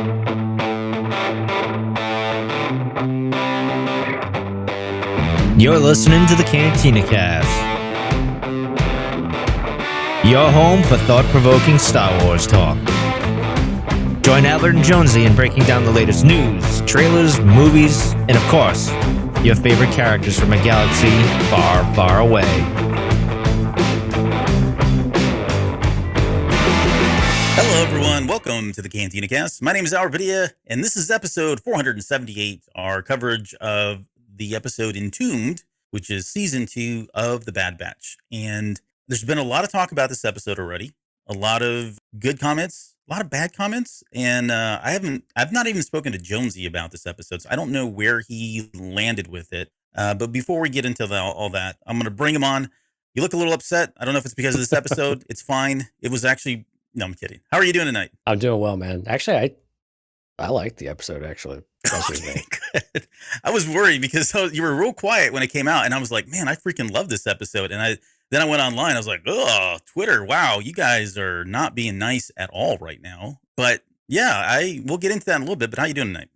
You're listening to the Cantina Cast, your home for thought-provoking Star Wars talk. Join Albert and Jonesy in breaking down the latest news, trailers, movies, and of course, your favorite characters from a galaxy far, far away. Hello, everyone. Welcome to the Cantina Cast. My name is Albert Padilla, and this is episode 478, our coverage of the episode Entombed, which is season 2 of The Bad Batch. And there's been a lot of talk about this episode already, a lot of good comments, a lot of bad comments, and I've not even spoken to Jonesy about this episode, so I don't know where he landed with it. But before we get into all that, I'm going to bring him on. You look a little upset. I don't know if it's because of this episode. It's fine. It was actually... No, I'm kidding. How are you doing tonight? I'm doing well, man. Actually, I liked the episode, actually. Okay, good. I was worried because you were real quiet when it came out, and I was like, man, I freaking love this episode. And then I went online. I was like, oh, Twitter, wow, you guys are not being nice at all right now. But yeah, we'll get into that in a little bit. But how you doing tonight?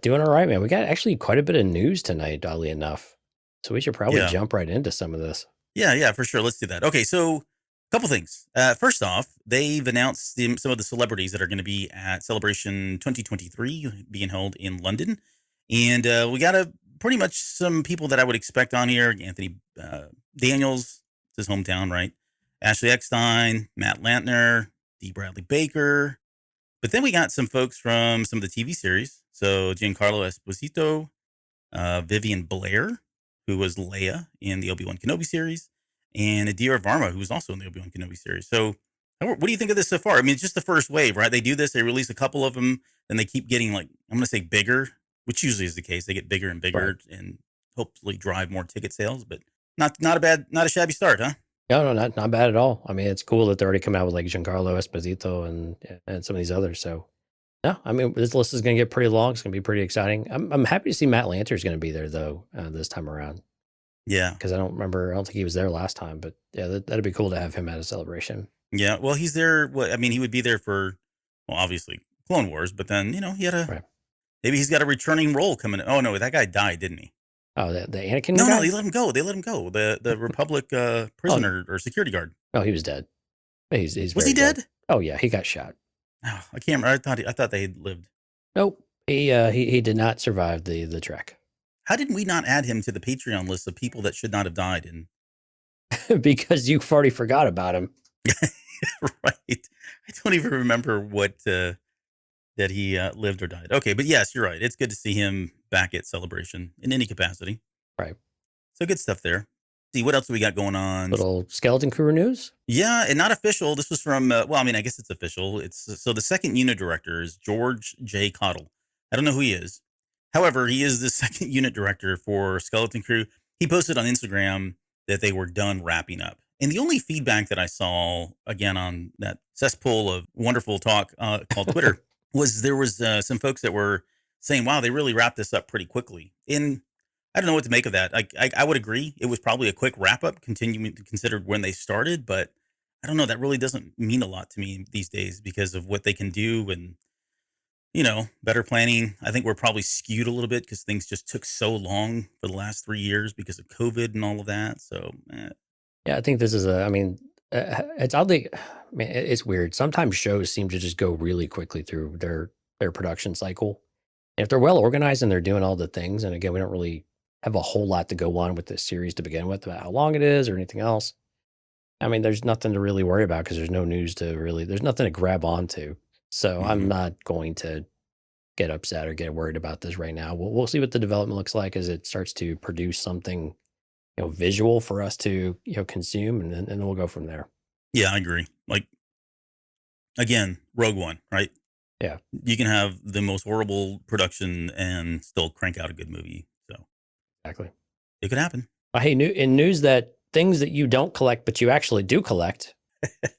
Doing all right, man. We got actually quite a bit of news tonight, oddly enough. So we should probably jump right into some of this. Yeah, for sure. Let's do that. Okay, so couple things. First off, they've announced some of the celebrities that are going to be at Celebration 2023 being held in London. And we got pretty much some people that I would expect on here. Anthony Daniels, it's his hometown, right? Ashley Eckstein, Matt Lantner, D. Bradley Baker. But then we got some folks from some of the TV series. So Giancarlo Esposito, Vivian Blair, who was Leia in the Obi-Wan Kenobi series, and Adira Varma, who was also in the Obi-Wan Kenobi series. So what do you think of this so far? I mean, it's just the first wave, right? They do this, they release a couple of them, then they keep getting, like, I'm going to say bigger, which usually is the case. They get bigger and bigger, right, and hopefully drive more ticket sales, but not a shabby start, huh? No, not bad at all. I mean, it's cool that they're already coming out with like Giancarlo Esposito and some of these others. So no, I mean, this list is going to get pretty long. It's going to be pretty exciting. I'm happy to see Matt Lanter is going to be there though, this time around. Yeah. Because I don't think he was there last time, but yeah, that'd be cool to have him at a celebration. Yeah, well, he's there. Well, I mean, he would be there for, well, obviously Clone Wars, but then, he had maybe he's got a returning role coming. Oh, no, that guy died, didn't he? Oh, the Anakin guy? No, they let him go. The Republic prisoner or security guard. Oh, he was dead. He's was he dead? Oh, yeah, he got shot. Oh, I can't remember. I thought they had lived. Nope. He did not survive the trek. How did we not add him to the Patreon list of people that should not have died? And because you've already forgot about him. Right. I don't even remember what that he lived or died. Okay, but yes, you're right. It's good to see him back at Celebration in any capacity. Right. So good stuff there. See, what else do we got going on? Little skeleton crew news? Yeah, and not official. This was from, well, I mean, I guess it's official. So the second unit director is George J. Cottle. I don't know who he is. However, he is the second unit director for Skeleton Crew. He posted on Instagram that they were done wrapping up. And the only feedback that I saw, again, on that cesspool of wonderful talk called Twitter, was there was some folks that were saying, wow, they really wrapped this up pretty quickly. And I don't know what to make of that. I would agree. It was probably a quick wrap up, continuing to consider when they started. But I don't know. That really doesn't mean a lot to me these days because of what they can do and, better planning. I think we're probably skewed a little bit because things just took so long for the last 3 years because of COVID and all of that. So, yeah, I think this is it's oddly, it's weird. Sometimes shows seem to just go really quickly through their production cycle. And if they're well organized and they're doing all the things, and again, we don't really have a whole lot to go on with this series to begin with about how long it is or anything else. I mean, there's nothing to really worry about because there's no news there's nothing to grab onto. So I'm not going to get upset or get worried about this right now. We'll see what the development looks like as it starts to produce something, visual for us to, consume, and then we'll go from there. Yeah, I agree. Like, again, Rogue One, right? Yeah. You can have the most horrible production and still crank out a good movie. So exactly. It could happen. Hey, in news that things that you don't collect, but you actually do collect,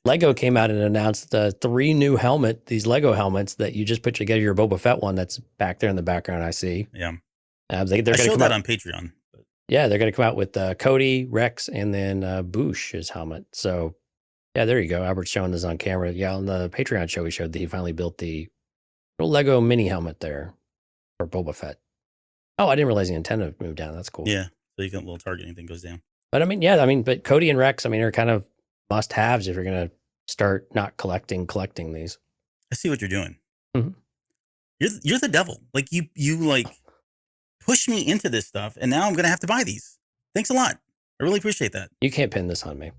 Lego came out and announced 3 new these Lego helmets that you just put together. Your Boba Fett one that's back there in the background, I see. Yeah. They're going to come out on Patreon. But... Yeah, they're going to come out with Cody, Rex, and then Boosh's helmet. So, yeah, there you go. Albert's showing this on camera. Yeah, on the Patreon show, he showed that he finally built the Little Lego mini helmet there for Boba Fett. Oh, I didn't realize the antenna moved down. That's cool. Yeah. So you got a little targeting thing goes down. But I mean, yeah, but Cody and Rex, I mean, are kind of must haves if you're going to start not collecting these. I see what you're doing. Mhm. You're the devil. Like you like push me into this stuff, and now I'm gonna have to buy these. Thanks a lot. I really appreciate that. You can't pin this on me.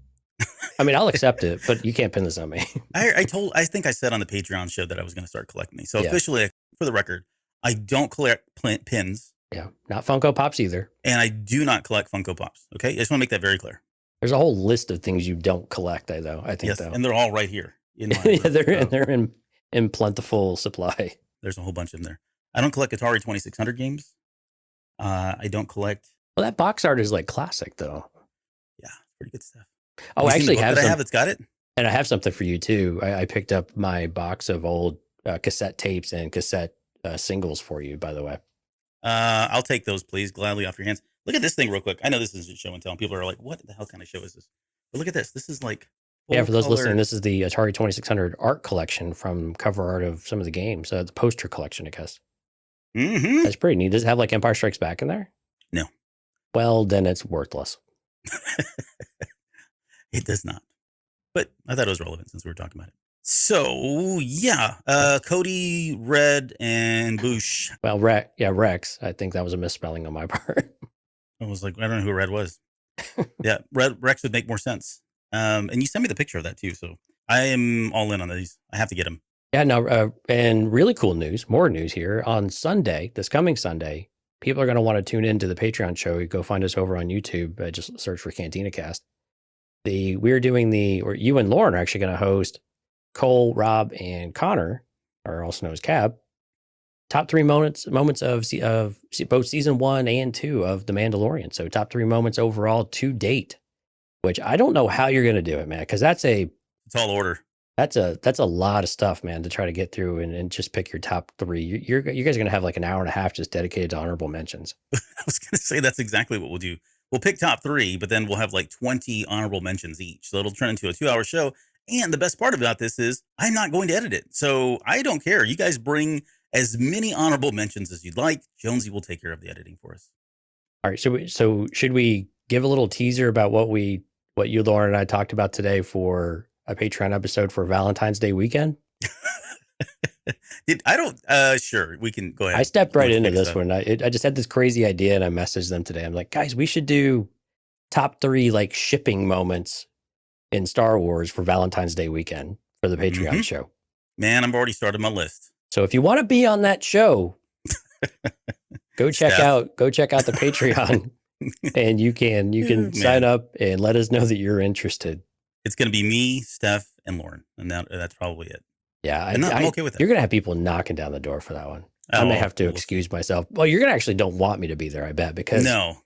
I mean, I'll accept it, but you can't pin this on me. I think I said on the Patreon show that I was going to start collecting these. So Yeah. officially, for the record, I don't collect pins. Yeah, not Funko Pops either. And I do not collect Funko Pops. Okay, I just want to make that very clear. There's a whole list of things you don't collect, I think. Yes, though. and they're all right here in my yeah, they're in plentiful supply. There's a whole bunch in there. I don't collect Atari 2600 games. I don't collect. Well, that box art is like classic, though. Yeah, pretty good stuff. Oh, I actually have that I have. It's got it. And I have something for you too. I picked up my box of old cassette tapes and cassette singles for you, by the way. I'll take those, please, gladly off your hands. Look at this thing real quick. I know this isn't show and tell. People are like, what the hell kind of show is this? But look at this. This is like, yeah, for those listening, this is the Atari 2600 art collection from cover art of some of the games. The poster collection, I guess. Mm-hmm. That's pretty neat. Does it have like Empire Strikes Back in there? No. Well, then it's worthless. It does not. But I thought it was relevant since we were talking about it. So, yeah, Cody, Red, and Boosh. Well, Rex. I think that was a misspelling on my part. I was like, I don't know who Red was. Yeah, Rex would make more sense. And you sent me the picture of that too. So I am all in on these. I have to get them. Yeah, no, and really cool news, more news here. On Sunday, this coming Sunday, people are going to want to tune into the Patreon show. You go find us over on YouTube. Just search for Cantina Cast. You and Lauren are actually going to host Cole, Rob, and Connor, or also known as Cab, top 3 moments of both season 1 and 2 of The Mandalorian. So top 3 moments overall to date, which I don't know how you're going to do it, man, because it's a tall order. That's a lot of stuff, man, to try to get through and just pick your top 3. You guys are going to have like an hour and a half just dedicated to honorable mentions. I was going to say that's exactly what we'll do. We'll pick top 3, but then we'll have like 20 honorable mentions each. So it'll turn into a 2-hour show. And the best part about this is I'm not going to edit it. So I don't care. You guys bring as many honorable mentions as you'd like. Jonesy will take care of the editing for us. All right. So should we give a little teaser about what you, Lauren, and I talked about today for a Patreon episode for Valentine's Day weekend? Sure, we can go ahead. I stepped right into this one. I just had this crazy idea and I messaged them today. I'm like, guys, we should do top 3 like shipping moments in Star Wars for Valentine's Day weekend for the Patreon show. Man, I've already started my list. So if you want to be on that show, go check out the Patreon and you can sign up and let us know that you're interested. It's going to be me, Steph, and Lauren. And that's probably it. Yeah, I'm okay with it. You're going to have people knocking down the door for that one. I may have to excuse myself. Well, you're going to actually don't want me to be there, I bet, because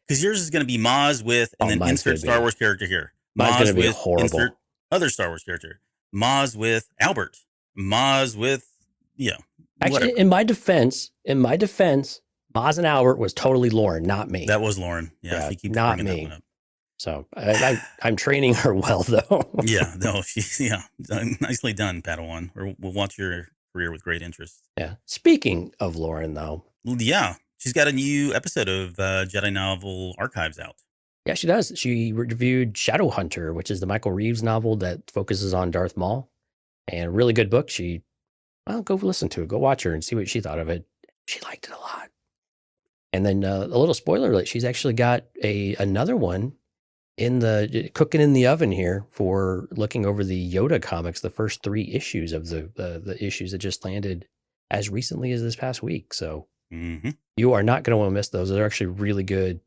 yours is going to be Maz with, and then insert Star Wars character here. Mine's going to be with horrible. Insert other Star Wars character. Maz with Albert. Maz with, Actually, whatever. in my defense, Maz and Albert was totally Lauren, not me. That was Lauren. Yeah, she keeps not bringing me. that one up. So I'm training her well, though. Nicely done, Padawan. We'll watch your career with great interest. Yeah. Speaking of Lauren, though. Yeah, she's got a new episode of Jedi Novel Archives out. Yeah, she does. She reviewed Shadowhunter, which is the Michael Reeves novel that focuses on Darth Maul. And a really good book. Go listen to it. Go watch her and see what she thought of it. She liked it a lot. And then a little spoiler alert, she's actually got another one cooking in the oven here for looking over the Yoda comics, the first 3 issues of the issues that just landed as recently as this past week. So you are not going to want to miss those. They're actually really good.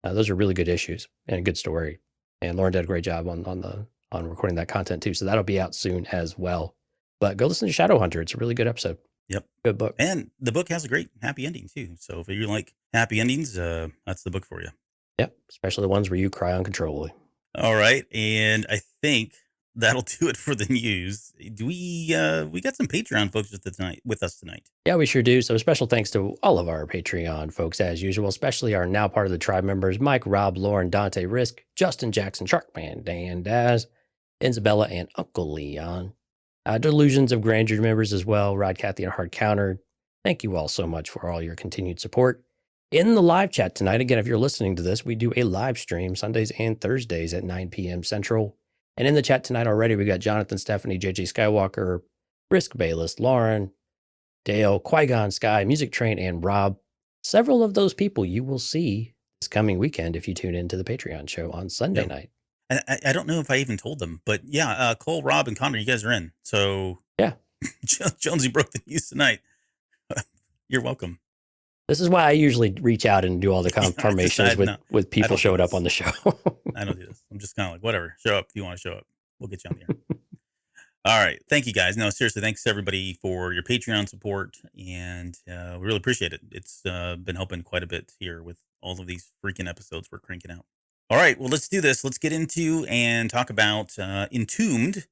Those are really good issues and a good story. And Lauren did a great job on recording that content too. So that'll be out soon as well. But go listen to Shadowhunter. It's a really good episode. Yep. Good book. And the book has a great happy ending too. So if you like happy endings, that's the book for you. Yep. Especially the ones where you cry uncontrollably. All right. And I think that'll do it for the news. Do we got some Patreon folks with us tonight. Yeah, we sure do. So special thanks to all of our Patreon folks as usual, especially our now part of the tribe members, Mike, Rob, Lauren, Dante, Risk, Justin, Jackson, Sharkman, Dan, Daz, Isabella, and Uncle Leon. Delusions of Grandeur members as well, Rod, Kathy, and Hard Counter. Thank you all so much for all your continued support. In the live chat tonight, again, if you're listening to this, we do a live stream Sundays and Thursdays at 9 p.m. Central. And in the chat tonight already, we got Jonathan, Stephanie, JJ Skywalker, Brisk Bayless, Lauren, Dale, Qui-Gon, Sky, Music Train, and Rob. Several of those people you will see this coming weekend if you tune into the Patreon show on Sunday night. And I don't know if I even told them, but yeah, Cole, Rob, and Connor, you guys are in. So yeah, Jonesy broke the news tonight. You're welcome. This is why I usually reach out and do all the confirmations with people showing up on the show. I don't do this. I'm just kind of like, whatever. Show up if you want to show up. We'll get you on the air. All right. Thank you, guys. No, seriously, thanks everybody for your Patreon support, and we really appreciate it. It's been helping quite a bit here with all of these freaking episodes we're cranking out. All right. Well, let's do this. Let's get into and talk about Entombed.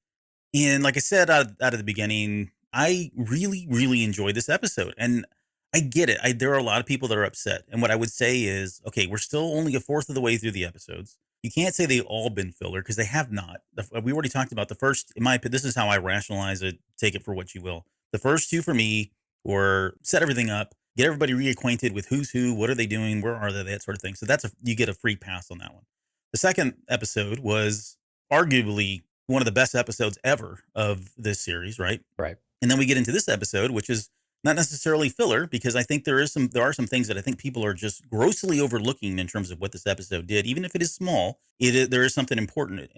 And like I said out of the beginning, I really, really enjoyed this episode. And I get it. There are a lot of people that are upset. And what I would say is, okay, we're still only a fourth of the way through the episodes. You can't say they've all been filler because they have not. We already talked about the first, in my opinion, this is how I rationalize it. Take it for what you will. The first two for me were set everything up, get everybody reacquainted with who's who, what are they doing, where are they, that sort of thing. So you get a free pass on that one. The second episode was arguably one of the best episodes ever of this series, right? Right. And then we get into this episode, which is not necessarily filler, because I think there are some things that I think people are just grossly overlooking in terms of what this episode did. Even if it is small, there is something important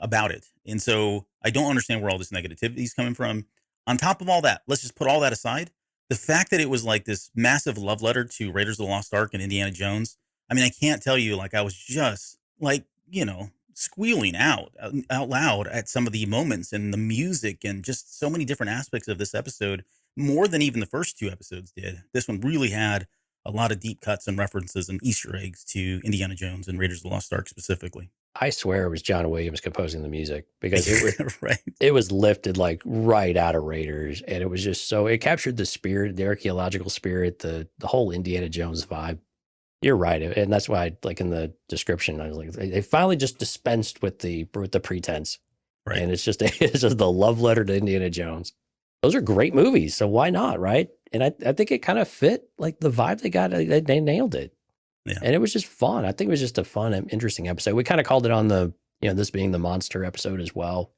about it. And so I don't understand where all this negativity is coming from. On top of all that, let's just put all that aside. The fact that it was like this massive love letter to Raiders of the Lost Ark and Indiana Jones. I mean, I can't tell you, like, I was just like, squealing out loud at some of the moments and the music and just so many different aspects of this episode, more than even the first two episodes did. This one really had a lot of deep cuts and references and Easter eggs to Indiana Jones and Raiders of the Lost Ark specifically. I swear it was John Williams composing the music, because it was right. It was lifted like right out of Raiders, and it was just it captured the spirit, the archaeological spirit, the whole Indiana Jones vibe. You're right, and that's why, like in the description, I was like, they finally just dispensed with the pretense, right? And it's just the love letter to Indiana Jones. Those are great movies, so why not, right? And I think it kind of fit like the vibe they got. They nailed it, and it was just fun. I think it was just a fun and interesting episode. We kind of called it on the this being the monster episode as well.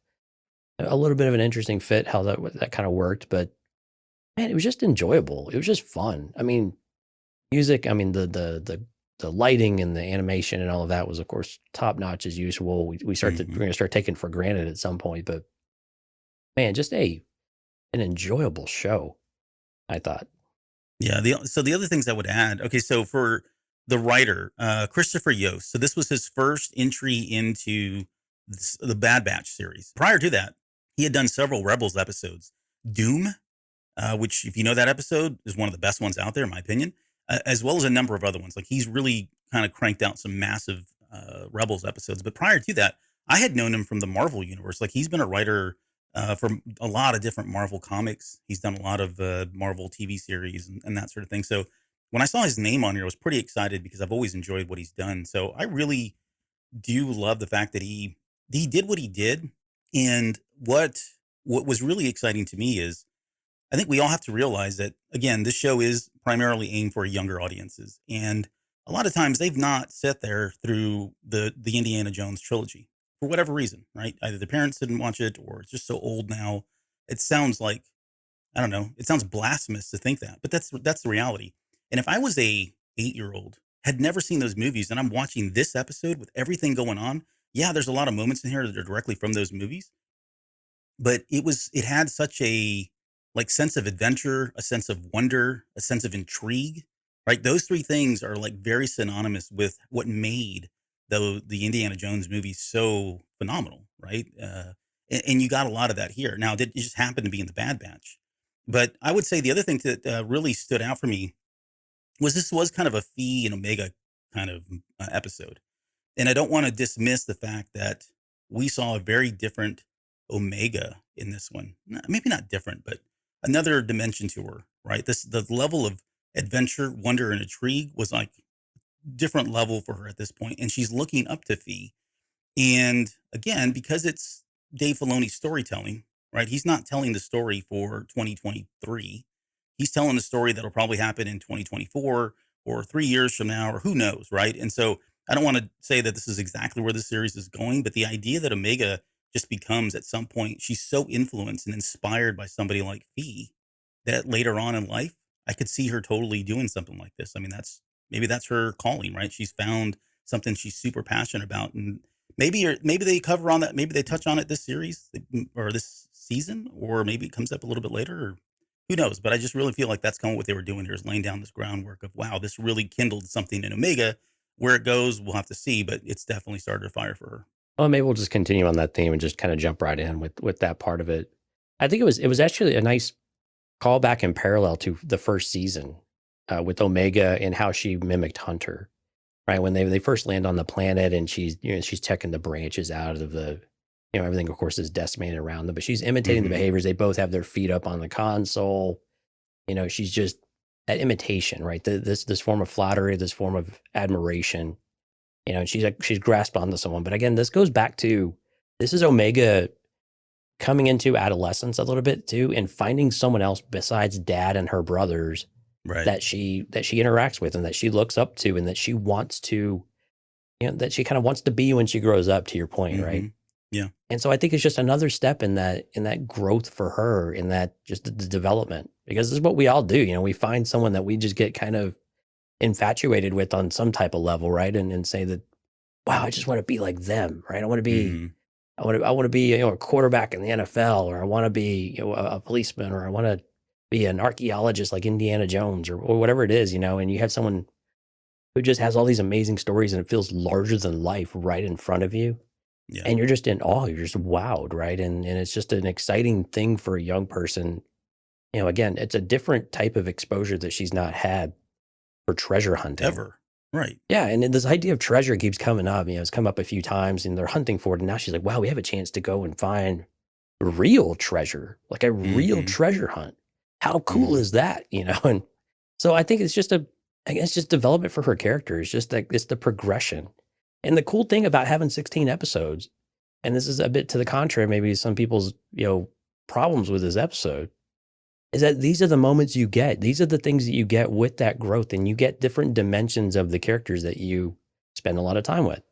A little bit of an interesting fit how that kind of worked, but man, it was just enjoyable. It was just fun. I mean, music, I mean, the lighting and the animation and all of that was, of course, top notch as usual. We're going to start taking for granted at some point, but man, just an enjoyable show, I thought. Yeah. So the other things I would add, okay, so for the writer, Christopher Yost, so this was his first entry into the Bad Batch series. Prior to that, he had done several Rebels episodes. Doom, which, if you know that episode, is one of the best ones out there, in my opinion, as well as a number of other ones. Like, he's really kind of cranked out some massive Rebels episodes. But prior to that, I had known him from the Marvel universe. Like, he's been a writer for a lot of different Marvel comics. He's done a lot of Marvel TV series and that sort of thing. So when I saw his name on here, I was pretty excited because I've always enjoyed what he's done. So I really do love the fact that he did what he did. And what was really exciting to me is, I think we all have to realize that, again, this show is primarily aimed for younger audiences. And a lot of times they've not sat there through the Indiana Jones trilogy for whatever reason, right? Either the parents didn't watch it, or it's just so old now. It sounds like, I don't know, it sounds blasphemous to think that, but that's the reality. And if I was a 8-year-old, had never seen those movies, and I'm watching this episode with everything going on, yeah, there's a lot of moments in here that are directly from those movies, but it had such a sense of adventure, a sense of wonder, a sense of intrigue, right? Those three things are like very synonymous with what made the Indiana Jones movies so phenomenal, right? And you got a lot of that here. Now, it just happened to be in the Bad Batch. But I would say the other thing that really stood out for me was this was kind of a Phi and Omega kind of episode. And I don't want to dismiss the fact that we saw a very different Omega in this one. Maybe not different, but another dimension to her, right? The level of adventure, wonder, and intrigue was like different level for her at this point, and she's looking up to Phi. And again, because it's Dave Filoni's storytelling, right? He's not telling the story for 2023. He's telling the story that'll probably happen in 2024 or 3 years from now, or who knows, right? And so I don't want to say that this is exactly where the series is going, but the idea that Omega just becomes at some point, she's so influenced and inspired by somebody like Fee that later on in life, I could see her totally doing something like this. I mean, maybe that's her calling, right? She's found something she's super passionate about, and maybe they cover on that, maybe they touch on it this series or this season, or maybe it comes up a little bit later, or who knows? But I just really feel like that's kind of what they were doing here, is laying down this groundwork of, wow, this really kindled something in Omega. Where it goes, we'll have to see, but it's definitely started a fire for her. Well, maybe we'll just continue on that theme and just kind of jump right in with that part of it. I think it was actually a nice callback in parallel to the first season with Omega and how she mimicked Hunter, right? When they first land on the planet and she's checking the branches out of the, everything of course is decimated around them, but she's imitating the behaviors. They both have their feet up on the console. She's just that imitation, right? This form of flattery, this form of admiration. She's grasped onto someone. But again, this goes back to, this is Omega coming into adolescence a little bit too, and finding someone else besides dad and her brothers, right, that she interacts with and that she looks up to, and that she wants to, that she kind of wants to be when she grows up, to your point, right? Yeah. And so I think it's just another step in that growth for her, in that just the development, because this is what we all do. We find someone that we just get kind of infatuated with on some type of level, right? And say that, wow, I just want to be like them, right? I want to be, I want to be, a quarterback in the NFL, or I want to be, a policeman, or I want to be an archaeologist like Indiana Jones, or whatever it is, and you have someone who just has all these amazing stories and it feels larger than life right in front of you. Yeah. And you're just in awe, you're just wowed, right? And it's just an exciting thing for a young person. Again, it's a different type of exposure that she's not had for treasure hunting. Ever. Right. Yeah, and then this idea of treasure keeps coming up. It's come up a few times, and they're hunting for it. And now she's like, wow, we have a chance to go and find real treasure, like a real treasure hunt. How cool is that? And so I think it's just development for her character. It's just like, it's the progression. And the cool thing about having 16 episodes, and this is a bit to the contrary, maybe some people's, problems with this episode, is that these are the moments you get. These are the things that you get with that growth, and you get different dimensions of the characters that you spend a lot of time with.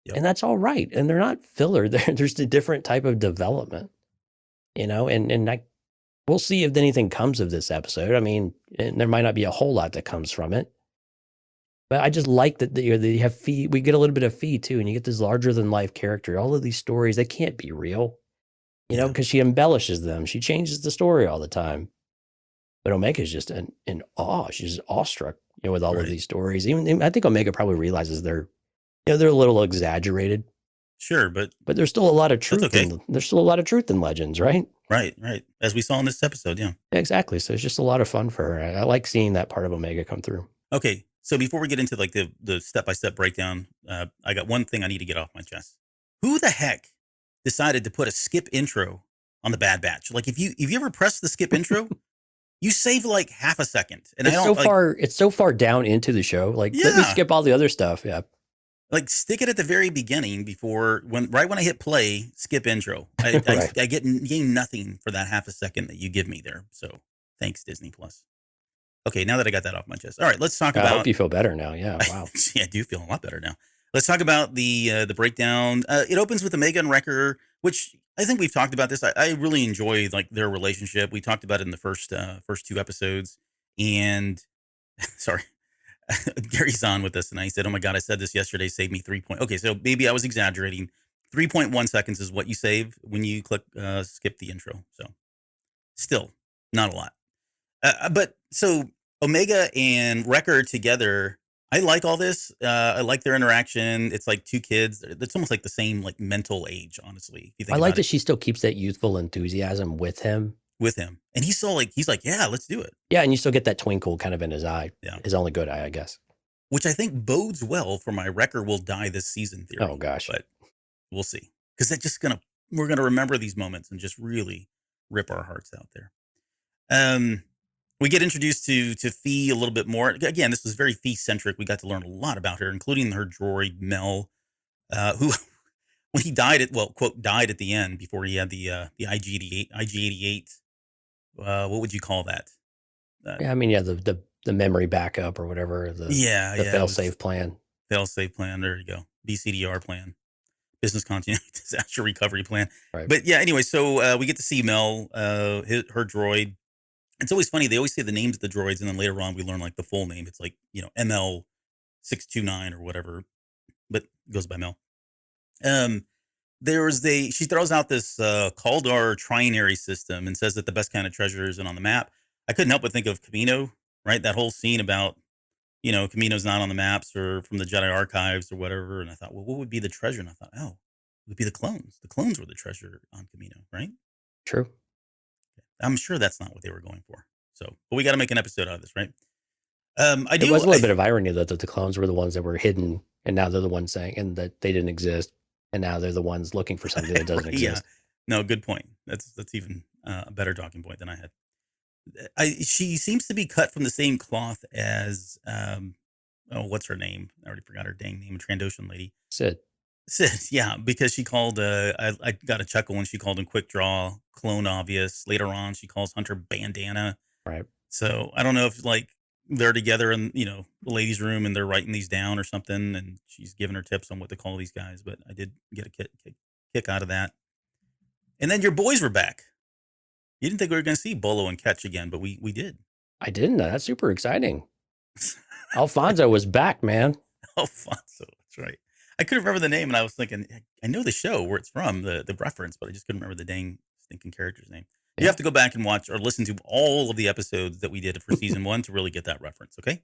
Yep. And that's all right. And they're not filler. There's a different type of development, and we'll see if anything comes of this episode. I mean, and there might not be a whole lot that comes from it, but I just like that you have Fee. We get a little bit of Fee too, and you get this larger than life character. All of these stories, they can't be real, because she embellishes them. She changes the story all the time. But Omega's just in awe. She's just awestruck, with all of these stories. Even I think Omega probably realizes they're a little exaggerated. Sure, but there's still a lot of truth. Okay. There's still a lot of truth in legends, right? Right. As we saw in this episode, yeah. Exactly. So it's just a lot of fun for her. I like seeing that part of Omega come through. Okay, so before we get into like the step-by-step breakdown, I got one thing I need to get off my chest. Who the heck decided to put a skip intro on the Bad Batch? Like, if you ever press the skip intro, you save like half a second, and it's so far down into the show. Like, let me skip all the other stuff. Yeah, like stick it at the very beginning right when I hit play, skip intro. I gain nothing for that half a second that you give me there. So thanks, Disney Plus. Okay, now that I got that off my chest, all right, let's talk about. I hope you feel better now. Yeah, wow. Yeah, I do feel a lot better now. Let's talk about the breakdown. It opens with Omega and Wrecker, which I think we've talked about this. I really enjoy like their relationship. We talked about it in the first two episodes. And sorry, Gary's on with us, and he said, "Oh my God, I said this yesterday. Saved me 3 points." Okay, so maybe I was exaggerating. 3.1 seconds is what you save when you click skip the intro. So still not a lot. But so Omega and Wrecker together. I like all this. I like their interaction. It's like two kids. It's almost like the same like mental age, honestly. If you think I like that she still keeps that youthful enthusiasm with him. And he's still like, yeah, let's do it. Yeah, and you still get that twinkle kind of in his eye. Yeah. His only good eye, I guess. Which I think bodes well for my Wrecker will die this season theory. Oh gosh. But we'll see. Because we're gonna remember these moments and just really rip our hearts out there. We get introduced to Fee a little bit more. Again, this was very Fee-centric. We got to learn a lot about her, including her droid, Mel, who Well, he died at quote died at the end before he had the IG88. What would you call that? Yeah, I mean, yeah, the memory backup or whatever, the Yeah, it fail was safe plan. fail-safe plan. There you go. BCDR plan, business continuity disaster recovery plan. Right. But yeah, anyway, so we get to see Mel, her droid. It's always funny. They always say the names of the droids, and then later on we learn like the full name. It's like ML629 or whatever, but it goes by Mel. She throws out this Kaldar trinary system and says that the best kind of treasure isn't on the map. I couldn't help but think of Camino, right? That whole scene about Camino's not on the maps or from the Jedi archives or whatever. And I thought, well, what would be the treasure? And I thought, oh, it would be the clones. The clones were the treasure on Camino, right? True. I'm sure that's not what they were going for. So, but we got to make an episode out of this, right? It was a little bit of irony that the clones were the ones that were hidden, and now they're the ones saying, and that they didn't exist, and now they're the ones looking for something that doesn't exist. Yeah, no, good point. That's even a better talking point than I had. She seems to be cut from the same cloth as what's her name? I already forgot her dang name. Trandoshan lady. Sid, yeah, because she called. I got a chuckle when she called him Quick Draw, Clone Obvious. Later on, she calls Hunter Bandana. right? So I don't know if like they're together in the ladies' room and they're writing these down or something, and she's giving her tips on what to call these guys. But I did get a kick out of that. And then your boys were back. You didn't think we were going to see Bolo and Ketch again, but we did. I didn't. That's super exciting. Alfonso was back, man. Alfonso, that's right. I couldn't remember the name, and I was thinking, I know the show where it's from, the reference, but I just couldn't remember the dang stinking character's name. You have to go back and watch or listen to all of the episodes that we did for season 1 to really get that reference, okay?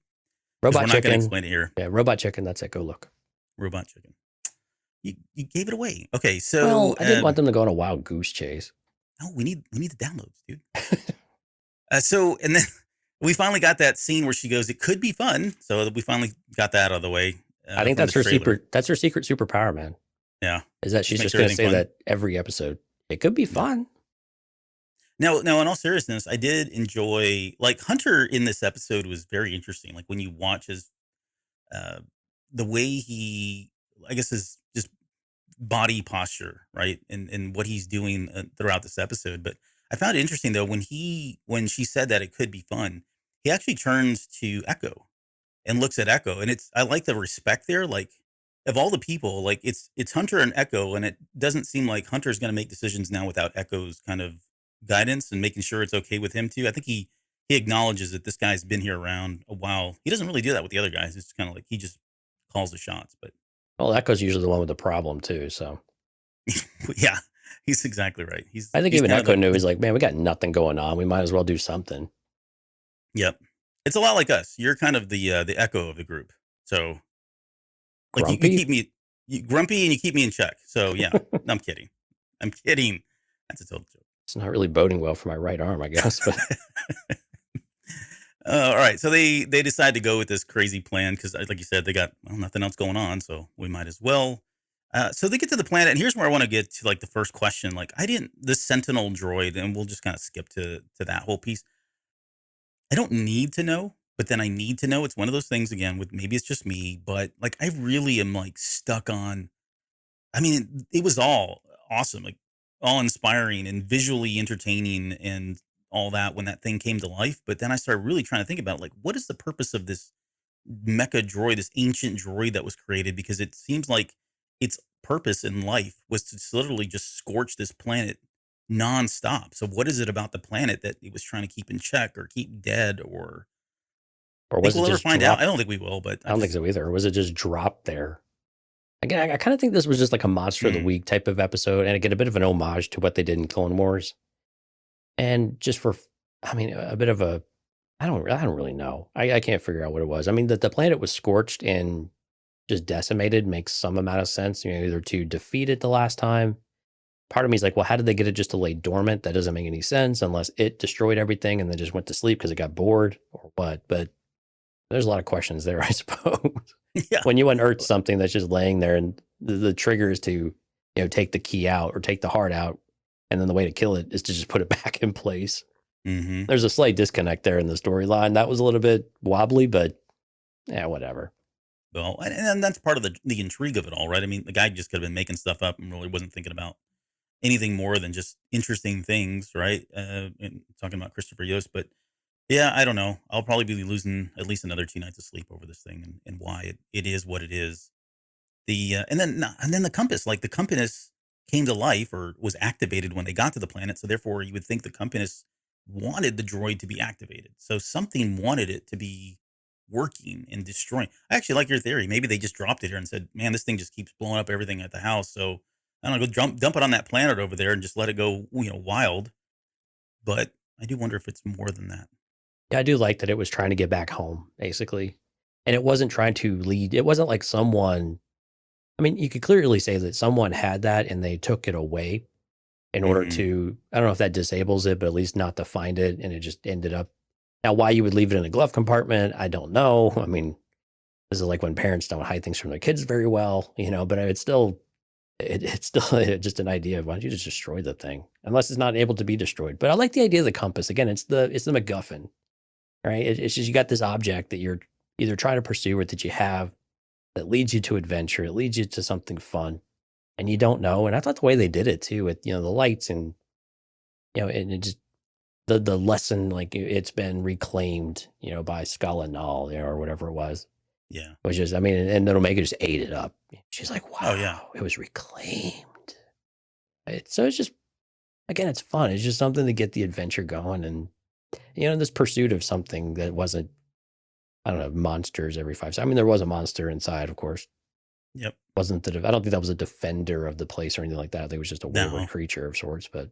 Robot we're Chicken. not going to explain it here. Yeah, Robot Chicken. That's it. Go look. Robot Chicken. You gave it away. Okay, so well, I didn't want them to go on a wild goose chase. No, we need the downloads, dude. And then we finally got that scene where she goes, "It could be fun." So we finally got that out of the way. I think that's her secret. That's her secret superpower, man. Yeah, is that she's just going to say that every episode. It could be fun. Now, in all seriousness, I did enjoy like Hunter in this episode was very interesting. Like when you watch his, the way he, I guess, his just body posture, right, and what he's doing throughout this episode. But I found it interesting though when she said that it could be fun, he actually turns to Echo and looks at Echo, and I like the respect there. Like of all the people, like it's Hunter and Echo, and it doesn't seem like Hunter's going to make decisions now without Echo's kind of guidance and making sure it's okay with him too. I think he acknowledges that this guy's been here around a while. He doesn't really do that with the other guys. It's kind of like he just calls the shots. But well, Echo's usually the one with the problem too. So yeah, he's exactly right. I think even Echo knew. He's like, man, we got nothing going on. We might as well do something. Yep, it's a lot like us. You're kind of the Echo of the group. So like you keep me grumpy and you keep me in check. So yeah, no, I'm kidding. That's a total joke. It's not really boding well for my right arm, I guess. But all right, so they decide to go with this crazy plan because, like you said, they got nothing else going on, so we might as well. So they get to the planet, and here's where I want to get to like the first question. Like, this Sentinel droid, and we'll just kind of skip to that whole piece. I don't need to know, but then I need to know. It's one of those things again with maybe it's just me, but like I really am like stuck on. I mean, it was all awesome, like all inspiring and visually entertaining and all that when that thing came to life. But then I started really trying to think about like, what is the purpose of this mecha droid, this ancient droid that was created? Because it seems like its purpose in life was to literally just scorch this planet nonstop. So what is it about the planet that it was trying to keep in check or keep dead or was it we'll just ever find out? I don't think we will, but I don't think so either. Or was it just dropped there? Again, I kind of think this was just like a Monster of the Week type of episode, and again, a bit of an homage to what they did in Clone Wars. And just for, I mean, a bit of a, I don't really know. I can't figure out what it was. I mean, that the planet was scorched and just decimated makes some amount of sense. Either to defeat it the last time. Part of me is like, well, how did they get it just to lay dormant? That doesn't make any sense unless it destroyed everything and then just went to sleep because it got bored or what. But there's a lot of questions there, I suppose. Yeah. When you unearth something that's just laying there and the trigger is to, take the key out or take the heart out. And then the way to kill it is to just put it back in place. Mm-hmm. There's a slight disconnect there in the storyline. That was a little bit wobbly, but yeah, whatever. well, and that's part of the intrigue of it all, right? I mean, the guy just could have been making stuff up and really wasn't thinking about anything more than just interesting things, right? And talking about Christopher Yost, but yeah, I don't know. I'll probably be losing at least another 2 nights of sleep over this thing and why it is what it is. And then the compass, like the compass came to life or was activated when they got to the planet. So therefore, you would think the compass wanted the droid to be activated. So something wanted it to be working and destroying. I actually like your theory. Maybe they just dropped it here and said, "Man, this thing just keeps blowing up everything at the house." So I don't know, go dump it on that planet over there and just let it go, wild. But I do wonder if it's more than that. Yeah, I do like that it was trying to get back home, basically. And it wasn't trying to lead. It wasn't like someone, I mean, you could clearly say that someone had that and they took it away in order Hmm. to, I don't know if that disables it, but at least not to find it. And it just ended up. Now, why you would leave it in a glove compartment, I don't know. I mean, this is like when parents don't hide things from their kids very well, but it's still, it's still just an idea of why don't you just destroy the thing unless it's not able to be destroyed. But I like the idea of the compass. Again, it's the MacGuffin, right? It's just you got this object that you're either trying to pursue or that you have that leads you to adventure. It leads you to something fun, and you don't know. And I thought the way they did it too, with the lights and and it just the lesson like it's been reclaimed, by Skull and Null, or whatever it was. Yeah. Which is, I mean, and Omega just ate it up. She's like, Oh yeah. wow, it was reclaimed. So it's just, again, it's fun. It's just something to get the adventure going, and this pursuit of something that wasn't, I don't know, monsters every 5 seconds. I mean, there was a monster inside, of course. Yep. Wasn't that? I don't think that was a defender of the place or anything like that. I think it was just a wayward Now creature of sorts. But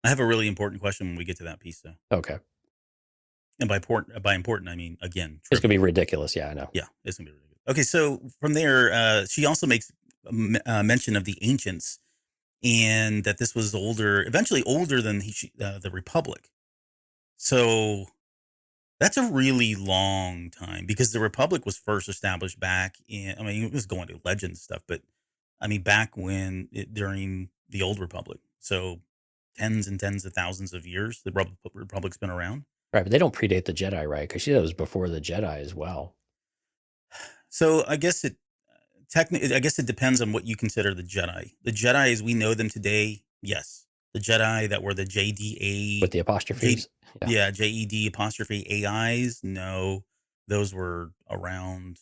I have a really important question when we get to that piece, though. okay, And by important, I mean again it's gonna trivia. be ridiculous. Yeah, I know. Yeah, it's gonna be really good. Okay, so from there, she also makes mention of the ancients and that this was older, eventually older than the Republic. So that's a really long time because the Republic was first established back in. I mean, it was going to legend stuff, but I mean, back during the old Republic. So tens and tens of thousands of years, the Republic's been around. Right, but they don't predate the Jedi, right? Because she knows before the Jedi as well. So I guess it depends on what you consider the Jedi. The Jedi as we know them today, yes. The Jedi that were the With the J, apostrophes. Yeah. yeah, JED apostrophe AIs, no, those were around,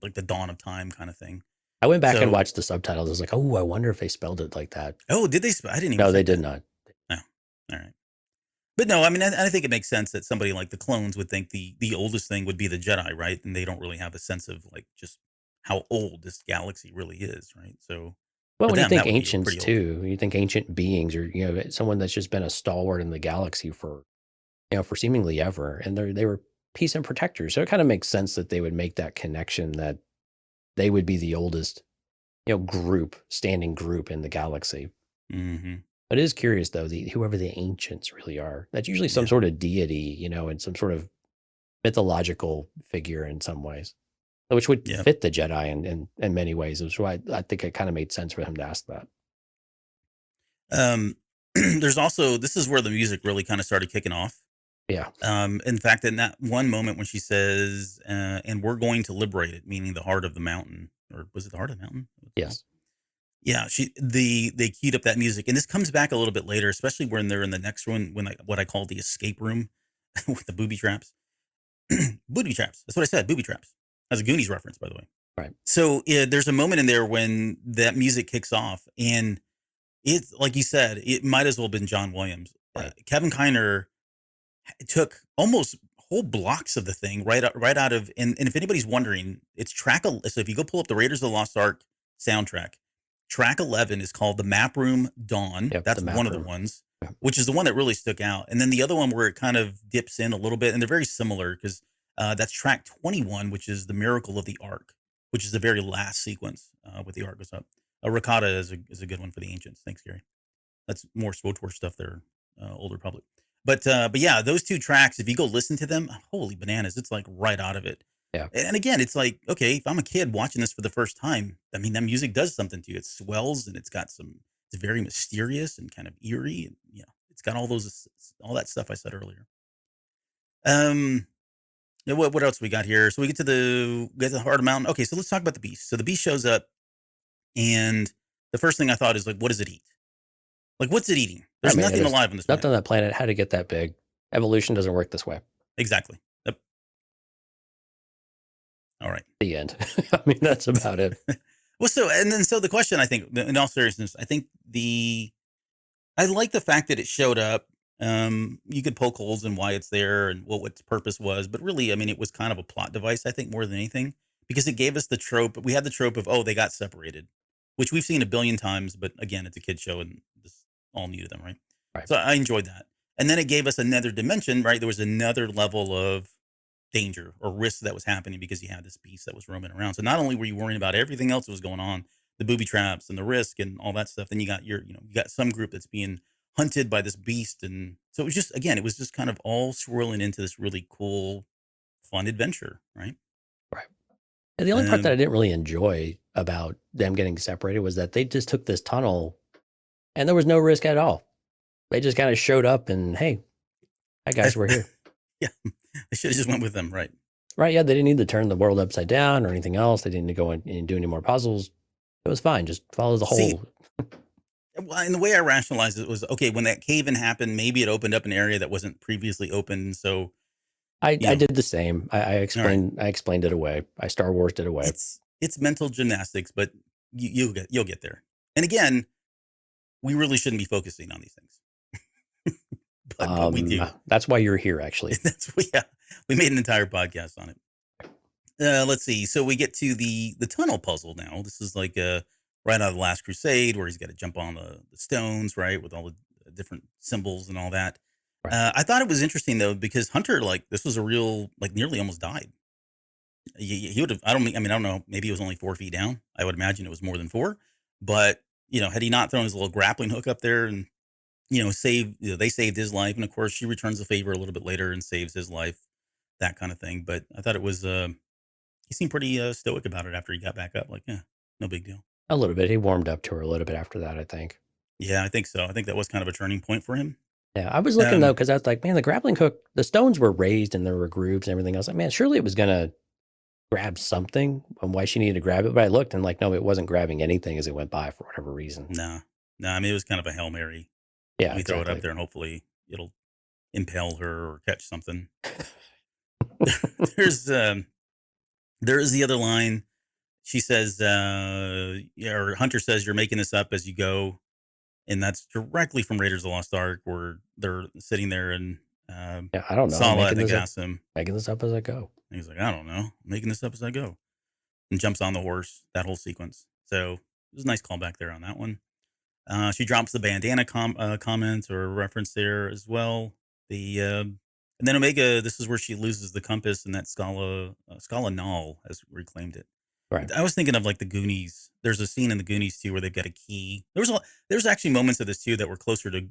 like the dawn of time kind of thing. I went back and So, watched the subtitles. I was like, oh, I wonder if they spelled it like that. oh, did they? I didn't even No, they check did that. not. No, all right. But no, I mean, I think it makes sense that somebody like the clones would think the oldest thing would be the Jedi, right? And they don't really have a sense of like just how old this galaxy really is, right? So Well, for when you them, think that would be ancients pretty old. too, you think ancient beings, or someone that's just been a stalwart in the galaxy for for seemingly ever, and they were peace and protectors. So it kind of makes sense that they would make that connection that they would be the oldest standing group in the galaxy. Hmm. But it is curious though, the whoever the ancients really are. That's usually some Yeah. sort of deity, and some sort of mythological figure in some ways, which would Yeah. fit the Jedi in many ways. Which is why I think it kind of made sense for him to ask that. Um, there's also this is where the music really kind of started kicking off. Yeah. In fact, in that one moment when she says, "And we're going to liberate it," meaning the heart of the mountain, or was it the heart of the mountain? What it's called? Yes. Yeah, they keyed up that music, and this comes back a little bit later, especially when they're in the next one, when what I call the escape room with the booby traps. Booby traps. That's what I said. Booby traps. That's a Goonies reference, by the way. Right. So there's a moment in there when that music kicks off, and it's like you said, it might as well have been John Williams. Right. Kevin Kiner took almost whole blocks of the thing right out of, and if anybody's wondering, it's so if you go pull up the Raiders of the Lost Ark soundtrack, track 11 is called The Map Room Dawn. Yep. The That's one map of the room. ones, Yeah. which is the one that really stuck out. And then the other one where it kind of dips in a little bit, and they're very similar because that's track 21, which is The Miracle of the Ark, which is the very last sequence with the Ark goes up. Ricotta is a good one for the ancients. Thanks, Gary. That's more SWTOR stuff there, Old Republic. But yeah, those two tracks, if you go listen to them, holy bananas, it's like right out of it. Yeah. And again, it's like, okay, if I'm a kid watching this for the first time, I mean, that music does something to you. It swells and it's very mysterious and kind of eerie. And yeah, it's got all that stuff I said earlier. Um, Yeah, what else we got here? So we get to the heart of the mountain. Okay, so let's talk about the beast. So the beast shows up, and the first thing I thought is like, what does it eat? Like, what's it eating? I There's mean, nothing there's alive on this nothing planet. on that planet had to get that big. Evolution doesn't work this way. Exactly. Yep. All right. The end. I mean, that's about it. Well, so the question, I think, in all seriousness, I think I like the fact that it showed up. You could poke holes in why it's there and what its purpose was, but really, I mean, it was kind of a plot device, I think, more than anything, because it gave us the trope. We had the trope of, oh, they got separated, which we've seen a billion times, but again, it's a kid show and this all new to them, right? Right. So I enjoyed that. And then it gave us another dimension, right? There was another level of danger or risk that was happening because you had this beast that was roaming around. So not only were you worrying about everything else that was going on, the booby traps and the risk and all that stuff, then you got you got some group that's being hunted by this beast. And so it was just, again, it was just kind of all swirling into this really cool, fun adventure, right? Right. And the only part that I Um, didn't really enjoy about them getting separated was that they just took this tunnel and there was no risk at all. They just kind of showed up and, hey, hi I, guys, we're here. yeah, I should have just went with them, right? Right. Yeah. They didn't need to turn the world upside down or anything else. They didn't need to go in and do any more puzzles. It was fine. Just follow the See, hole. well, and the way I rationalized it was, okay, when that cave in happened, maybe it opened up an area that wasn't previously open. So, I you know, did the same. I all right. explained it away. I Star Wars it away. It's mental gymnastics, but you'll get there. And again, we really shouldn't be focusing on these things, but we do. That's why you're here, actually. We made an entire podcast on it. Let's see. So we get to the tunnel puzzle now. This is like right out of the Last Crusade, where he's got to jump on the stones, right, with all the different symbols and all that. Right. I thought it was interesting though, because Hunter, like, this was a real, like, nearly almost died. He would have. I don't know. Maybe it was only 4 feet down. I would imagine it was more than four. But had he not thrown his little grappling hook up there and they saved his life, and of course she returns the favor a little bit later and saves his life, that kind of thing. But I thought it was. He seemed pretty stoic about it after he got back up. Like, yeah, no big deal. A little bit. He warmed up to her a little bit after that, I think. Yeah, I think so. I think that was kind of a turning point for him. Yeah, I was looking though, because I was like, man, the grappling hook, the stones were raised and there were grooves and everything else. Like, man, surely it was gonna grab something and why she needed to grab it. But I looked and like, no, it wasn't grabbing anything as it went by for whatever reason. No. I mean, it was kind of a Hail Mary. Yeah, Let me throw it up exactly. there and hopefully it'll impale her or catch something. There's there is the other line. She says, or Hunter says, "You're making this up as you go," and that's directly from Raiders of the Lost Ark, where they're sitting there and Yeah, I don't know. Sala, I think, asks him. Making this up as I go. And he's like, "I don't know, I'm making this up as I go," and jumps on the horse. That whole sequence. So it was a nice callback there on that one. She drops the bandana comment or reference there as well. And then Omega, this is where she loses the compass, and that Scala Null has reclaimed it. Right. I was thinking of like the Goonies. There's a scene in the Goonies too where they've got a key. There's actually moments of this too that were closer to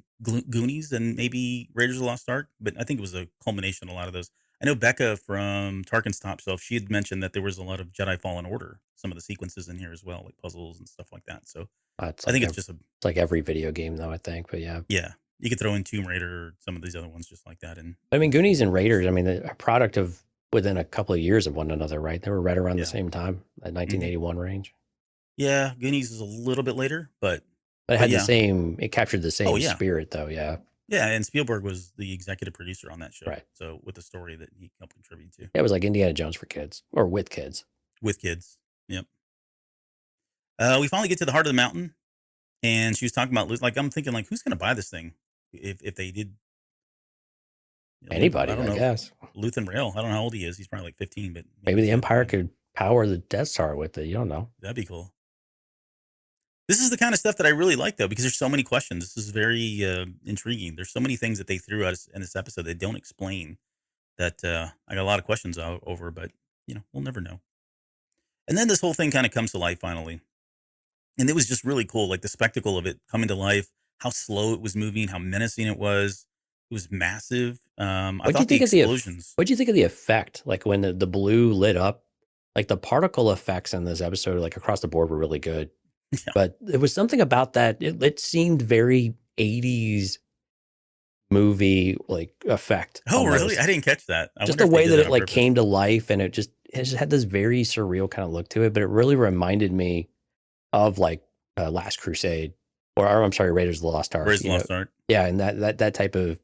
Goonies than maybe Raiders of the Lost Ark, but I think it was a culmination of a lot of those. I know Becca from Tarkin's Top Shelf, she had mentioned that there was a lot of Jedi Fallen Order, some of the sequences in here as well, like puzzles and stuff like that. So It's I like think it's just it's like every video game though, I think. But yeah. yeah, you could throw in Tomb Raider or some of these other ones just like that. And I mean, Goonies and Raiders, I mean, they're a product of within a couple of years of one another, right? They were right around yeah, the same time, that 1981 range. yeah, Goonies is a little bit later, but But it had the yeah, same, it captured the oh same yeah, spirit though. Yeah. yeah. And Spielberg was the executive producer on that show, Right. so with the story that he helped contribute to Yeah, it was like Indiana Jones for kids or with kids. with kids. Yep. We finally get to the heart of the mountain, and she was talking about, like, I'm thinking, like, who's going to buy this thing if they did. Anybody, I don't I know. guess. Luthen Rail. I don't know how old he is. He's probably like 15, but Maybe the he's got Empire money. could power the Death Star with it. You don't know. That'd be cool. This is the kind of stuff that I really like, though, because there's so many questions. This is very intriguing. There's so many things that they threw at us in this episode they don't explain that I got a lot of questions over, but we'll never know. And then this whole thing kind of comes to life finally, and it was just really cool, like the spectacle of it coming to life. How slow it was moving, how menacing it was. It was massive. I thought the explosions. What'd you think of the effect? Like when the blue lit up, like the particle effects in this episode, like across the board, were really good. Yeah. But there was something about that. It seemed very 80s movie like effect. Oh, really? Almost. I didn't catch that. I Just wonder the if they way did that that it on like purpose. came to life, and it just had this very surreal kind of look to it. But it really reminded me of like Last Crusade, or I'm sorry, Raiders of the Lost Ark. Where's Lost Art? Yeah, and that type of.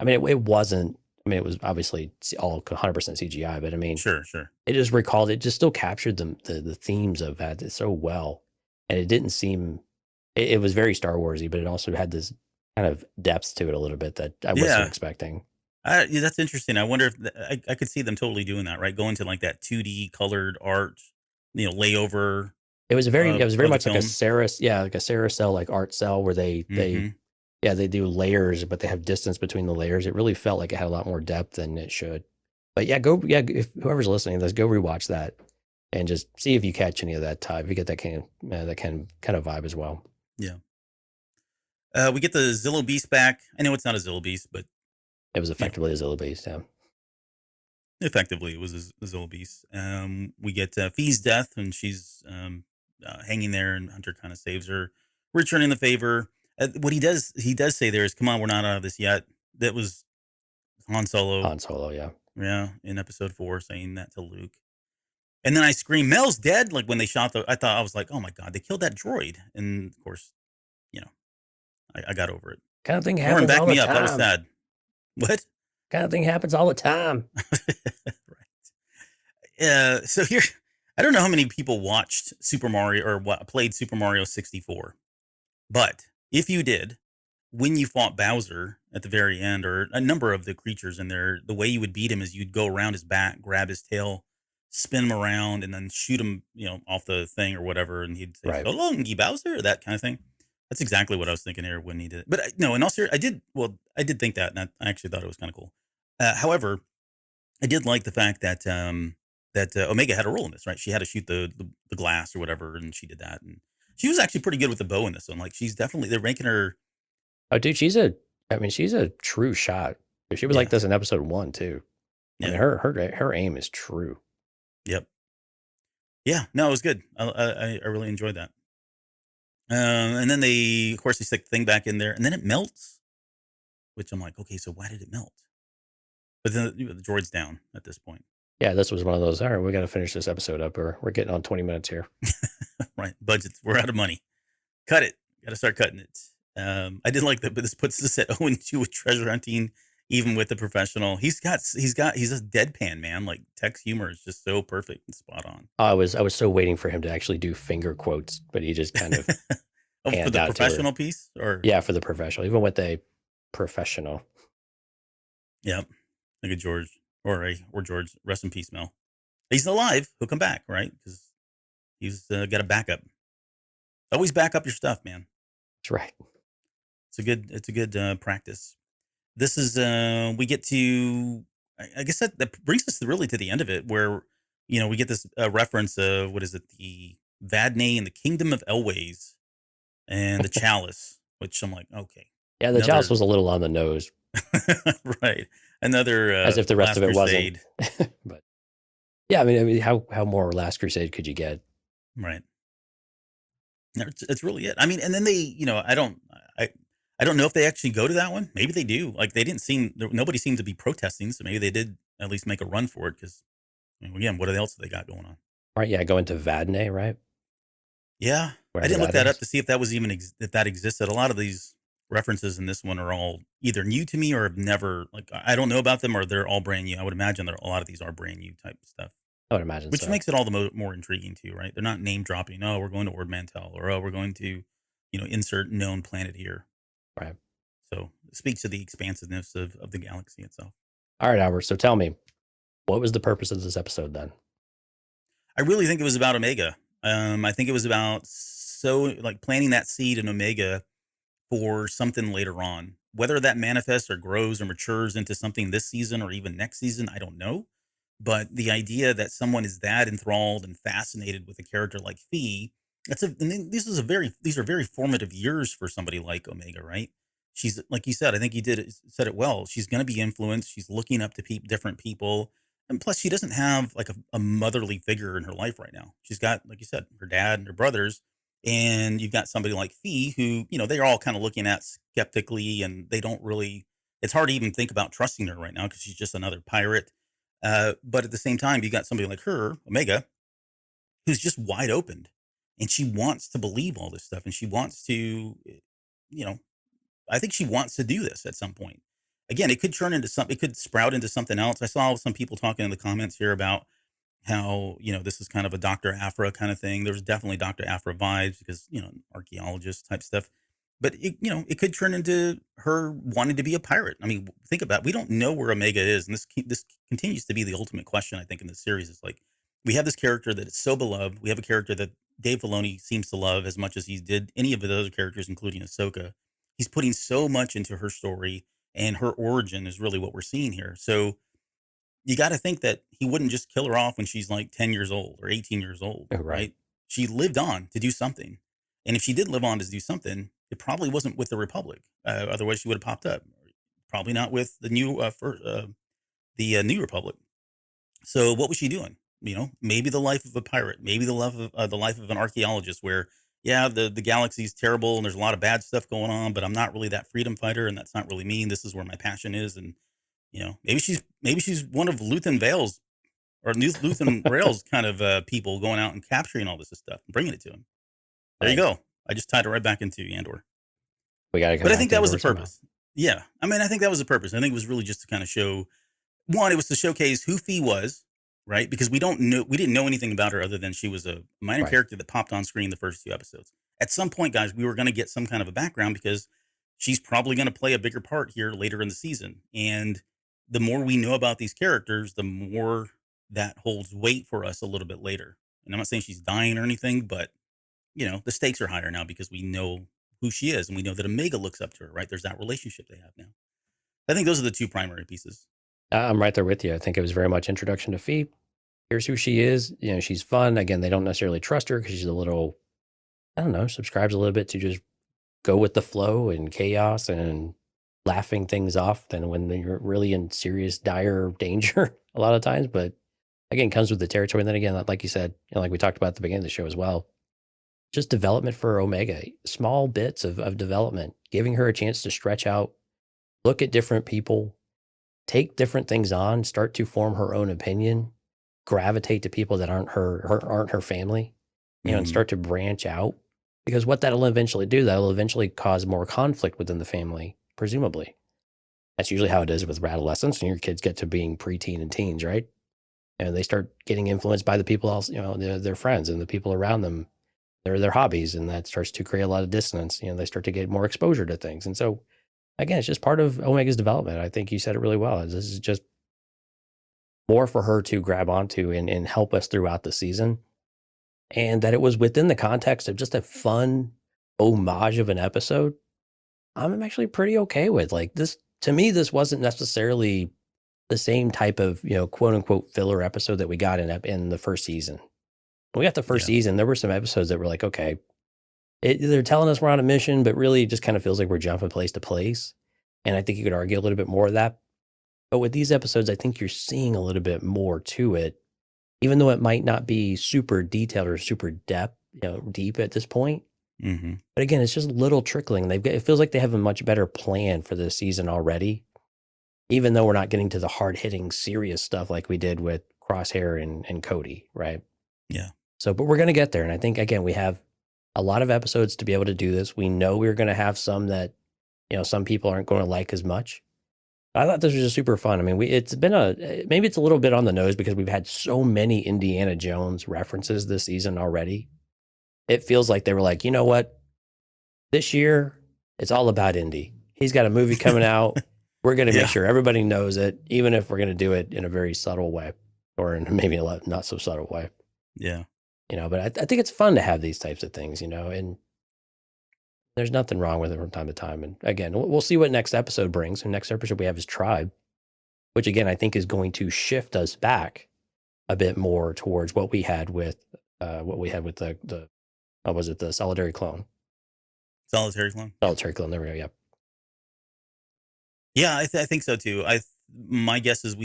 I mean, it wasn't. I mean, it was obviously all 100% CGI, but I mean, Sure. it just recalled. It just still captured the themes of that so well, and it didn't seem. It was very Star Warsy, but it also had this kind of depth to it a little bit that I wasn't Yeah. expecting. Yeah, that's interesting. I wonder if I could see them totally doing that, right? Going to like that 2D colored art, layover It was very of the much like a film. like a Sarah like art cell where Hmm. they do layers, but they have distance between the layers. It really felt like it had a lot more depth than it should. But if whoever's listening to this, go rewatch that and just see if you catch any of that type. If you get that kind of vibe as well. Yeah. We get the Zillow Beast back. I know it's not a Zillow Beast, but It was you know, effectively a Zilla Beast. Yeah. effectively it was a Zillow Beast. We get Fee's death, and she's hanging there, and Hunter kind of saves her, returning the favor. What he does say there is, "Come on, we're not out of this yet." That was Han Solo, Han Solo. Yeah. yeah, in Episode 4, saying that to Luke. And then I screamed, "Mel's dead!" Like when they shot I was like, "Oh my god, they killed that droid!" And of course, you know, I got over it. Kind of thing Lauren, happens back all the me up. That was time. sad. What? Kind of thing happens all the time. Right. So here, I don't know how many people watched Super Mario or played Super Mario 64, but if you did, when you fought Bowser at the very end, or a number of the creatures in there, the way you would beat him is you'd go around his back, grab his tail, spin him around, and then shoot him, off the thing or whatever, and he'd say, Right. "So long, ye Bowser," or that kind of thing. That's exactly what I was thinking here when he did it. But no, in all seriousness, I did. Well, I did think that, and I actually thought it was kind of cool. However, I did like the fact that Omega had a role in this, right? She had to shoot the glass or whatever, and she did that, and she was actually pretty good with the bow in this one. Like she's definitely they're making her. Oh, dude, she's a true shot. She was like Yeah, this in episode 1 too. I yeah, mean, her aim is true. yep, yeah. No, it was good. I really enjoyed that. And then of course, they stick the thing back in there, and then it melts. Which I'm like, okay, so why did it melt? But then the droid's down at this point, Yeah, this was one of those. All right, we got to finish this episode up, or we're getting on 20 minutes here. right? Budgets, we're out of money. Cut it. Got to start cutting it. I did like that, but this puts us at 0-2 with treasure hunting, even with the professional. He's a deadpan man. Like Tech's humor is just so perfect and spot on. I was so waiting for him to actually do finger quotes, but he just kind of Oh, for panned the out to her. professional piece, or Yeah, for the professional, even with a professional. yep, like a George or George. Rest in peace, Mel. He's alive. He'll come back, right? Because he's got a backup. Always back up your stuff, man. That's right. It's a good practice. This is we get to I guess that brings us really to the end of it, where we get this reference of what is it, the Vadney and the Kingdom of Elways and the Chalice, which I'm like, okay, Yeah, the chalice another was a little on the nose, right, another as if the rest Last of it Crusade, wasn't. But yeah, I mean, how more Last Crusade could you get? right? That's really it. I mean, and then I don't know if they actually go to that one. Maybe they do. Like they didn't nobody seemed to be protesting, so maybe they did at least make a run for it. Because again, what else have they got going on? Right? Yeah, going to Vadney, right? Yeah, I Wherever didn't look that that up is. to see if that was even if that existed. A lot of these references in this one are all either new to me or have never like I don't know about them, or they're all brand new. I would imagine a lot of these are brand new type stuff, I would imagine which so. makes it all the more intriguing too, right? They're not name dropping. Oh, we're going to Ord Mantell, or oh, we're going to insert known planet here. Right. So it speaks to the expansiveness of the galaxy itself. All right, Albert. So tell me, what was the purpose of this episode then? I really think it was about Omega. I think it was about like planting that seed in Omega for something later on. Whether that manifests or grows or matures into something this season or even next season, I don't know. But the idea that someone is that enthralled and fascinated with a character like Fee, these are very formative years for somebody like Omega, right? She's like you said, I think said it well. She's going to be influenced. She's looking up to different people, and plus, she doesn't have like a motherly figure in her life right now. She's got, like you said, her dad and her brothers, and you've got somebody like Fee who they're all kind of looking at skeptically, and they it's hard to even think about trusting her right now because she's just another pirate. But at the same time, you got somebody like her, Omega, who's just wide open, and she wants to believe all this stuff, and she wants to, you know, I think she wants to do this at some point. Again, it could turn into something. It could sprout into something else. I saw some people talking in the comments here about how, this is kind of a Dr. Aphra kind of thing. There's definitely Dr. Aphra vibes because, archaeologist type stuff. But it could turn into her wanting to be a pirate. I mean, think about it. We don't know where Omega is, and this continues to be the ultimate question. I think in this series is like we have this character that is so beloved. We have a character that Dave Filoni seems to love as much as he did any of the other characters, including Ahsoka. He's putting so much into her story, and her origin is really what we're seeing here. So you got to think that he wouldn't just kill her off when she's like 10 years old or 18 years old, Oh, right. right? She lived on to do something. And if she did live on to do something, it probably wasn't with the Republic. Otherwise, she would have popped up. Probably not with the New Republic. So what was she doing? Maybe the life of a pirate, maybe the life of an archaeologist where, yeah, the galaxy's terrible and there's a lot of bad stuff going on, but I'm not really that freedom fighter and that's not really me. This is where my passion is. And maybe she's one of Luthen Vale's or Luthen Rail's kind of people going out and capturing all this stuff and bringing it to him. There you go. I just tied it right back into Andor. We got to come But I back think to that was the Andor somehow. purpose. Yeah. I mean, I think that was the purpose. I think it was really just to kind of show, one, it was to showcase who Fee was, right? Because we didn't know anything about her other than she was a minor Right. character that popped on screen the first 2 episodes. At some point, guys, we were going to get some kind of a background because she's probably going to play a bigger part here later in the season. And the more we know about these characters, the more that holds weight for us a little bit later. And I'm not saying she's dying or anything, but the stakes are higher now because we know who she is and we know that Omega looks up to her, right? There's that relationship they have now. I think those are the 2 primary pieces. I'm right there with you. I think it was very much introduction to Fee. Here's who she is. She's fun. Again, they don't necessarily trust her because she's a little, I don't know, subscribes a little bit to just go with the flow and chaos and laughing things off than when you're really in serious, dire danger a lot of times. But again, comes with the territory. And then again, like you said, like we talked about at the beginning of the show as well, just development for Omega, small bits of development, giving her a chance to stretch out, look at different people, take different things on, start to form her own opinion, gravitate to people that aren't her family, and start to branch out. Because what that'll eventually do, that'll eventually cause more conflict within the family, presumably. That's usually how it is with adolescents, and your kids get to being preteen and teens, right? And they start getting influenced by the people else, their friends and the people around them, their hobbies, and that starts to create a lot of dissonance. They start to get more exposure to things. And so again, it's just part of Omega's development. I think you said it really well. This is just more for her to grab onto and help us throughout the season. And that it was within the context of just a fun homage of an episode. I'm actually pretty okay with like this. To me, this wasn't necessarily the same type of, quote unquote filler episode that we got in the first season. When we got the first season, there were some episodes that were like, okay, they're telling us we're on a mission, but really it just kind of feels like we're jumping place to place. And I think you could argue a little bit more of that. But with these episodes, I think you're seeing a little bit more to it, even though it might not be super detailed or super deep at this point. Mm-hmm. But again, it's just little trickling. It feels like they have a much better plan for this season already, even though we're not getting to the hard hitting, serious stuff like we did with Crosshair and Cody, right? Yeah. So, but we're going to get there. And I think, again, we have a lot of episodes to be able to do this. We know we're going to have some that, some people aren't going to like as much. I thought this was just super fun. I mean, it's been maybe it's a little bit on the nose because we've had so many Indiana Jones references this season already. It feels like they were like, you know what? This year, it's all about Indy. He's got a movie coming out. We're going to make sure everybody knows it, even if we're going to do it in a very subtle way or in maybe a not so subtle way. Yeah. But I think it's fun to have these types of things, and there's nothing wrong with it from time to time. And again, we'll see what next episode brings. And next episode we have is Tribe, which again, I think is going to shift us back a bit more towards what we had with the what was it? The Solitary Clone. Solitary Clone. Solitary Clone. There we go. Yep. Yeah, I think so too. My guess is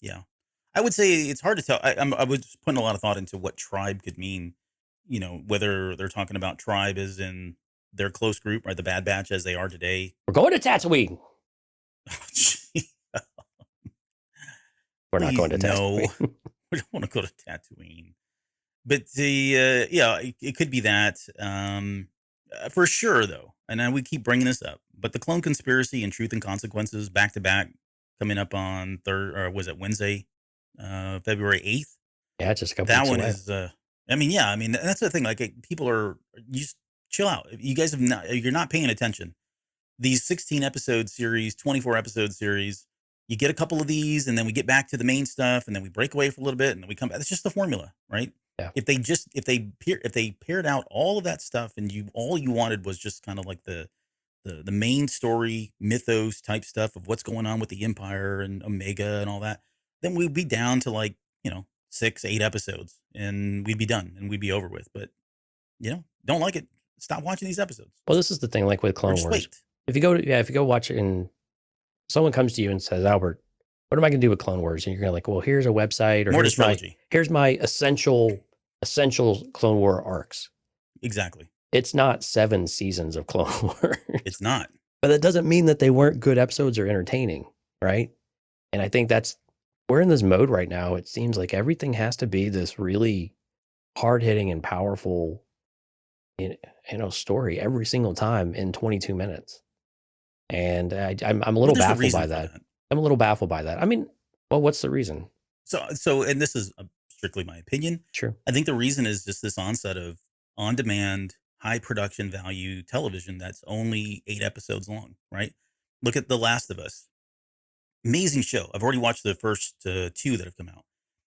yeah. I would say it's hard to tell. I was putting a lot of thought into what tribe could mean. Whether they're talking about tribe as in their close group or the Bad Batch as they are today. We're going to Tatooine. We're not going to no, Tatooine. we don't want to go to Tatooine. But yeah, it could be that for sure though. And we keep bringing this up, but the Clone Conspiracy and Truth and Consequences back to back coming up on third or was it Wednesday, February 8th. Yeah, it's just a couple That weeks one away. is. I mean, yeah, I mean that's the thing. Like people are you just chill out. You guys have not. You're not paying attention. These 16 episode series, 24 episode series. You get a couple of these, and then we get back to the main stuff, and then we break away for a little bit, and then we come back. It's just the formula, right? Yeah. If they paired out all of that stuff, and all you wanted was just kind of like the main story mythos type stuff of what's going on with the Empire and Omega and all that, then we'd be down to like 6, 8 episodes, and we'd be done, and we'd be over with. But don't like it, stop watching these episodes. Well, this is the thing, like with Or Clone just Wars. wait. If you go watch it and someone comes to you and says, Albert, what am I going to do with Clone Wars? And you're going to like, well, here's a website, or More here's my essential Clone War arcs. Exactly. It's not 7 seasons of Clone Wars. It's not. But that doesn't mean that they weren't good episodes or entertaining, right? And I think we're in this mode right now. It seems like everything has to be this really hard-hitting and powerful story every single time in 22 minutes. And I'm a little baffled by that. I'm a little baffled by that. I mean, well, what's the reason? So, and this is strictly my opinion. Sure. I think the reason is just this onset of on-demand, high production value television that's only 8 episodes long, right? Look at The Last of Us. Amazing show. I've already watched the first 2 that have come out,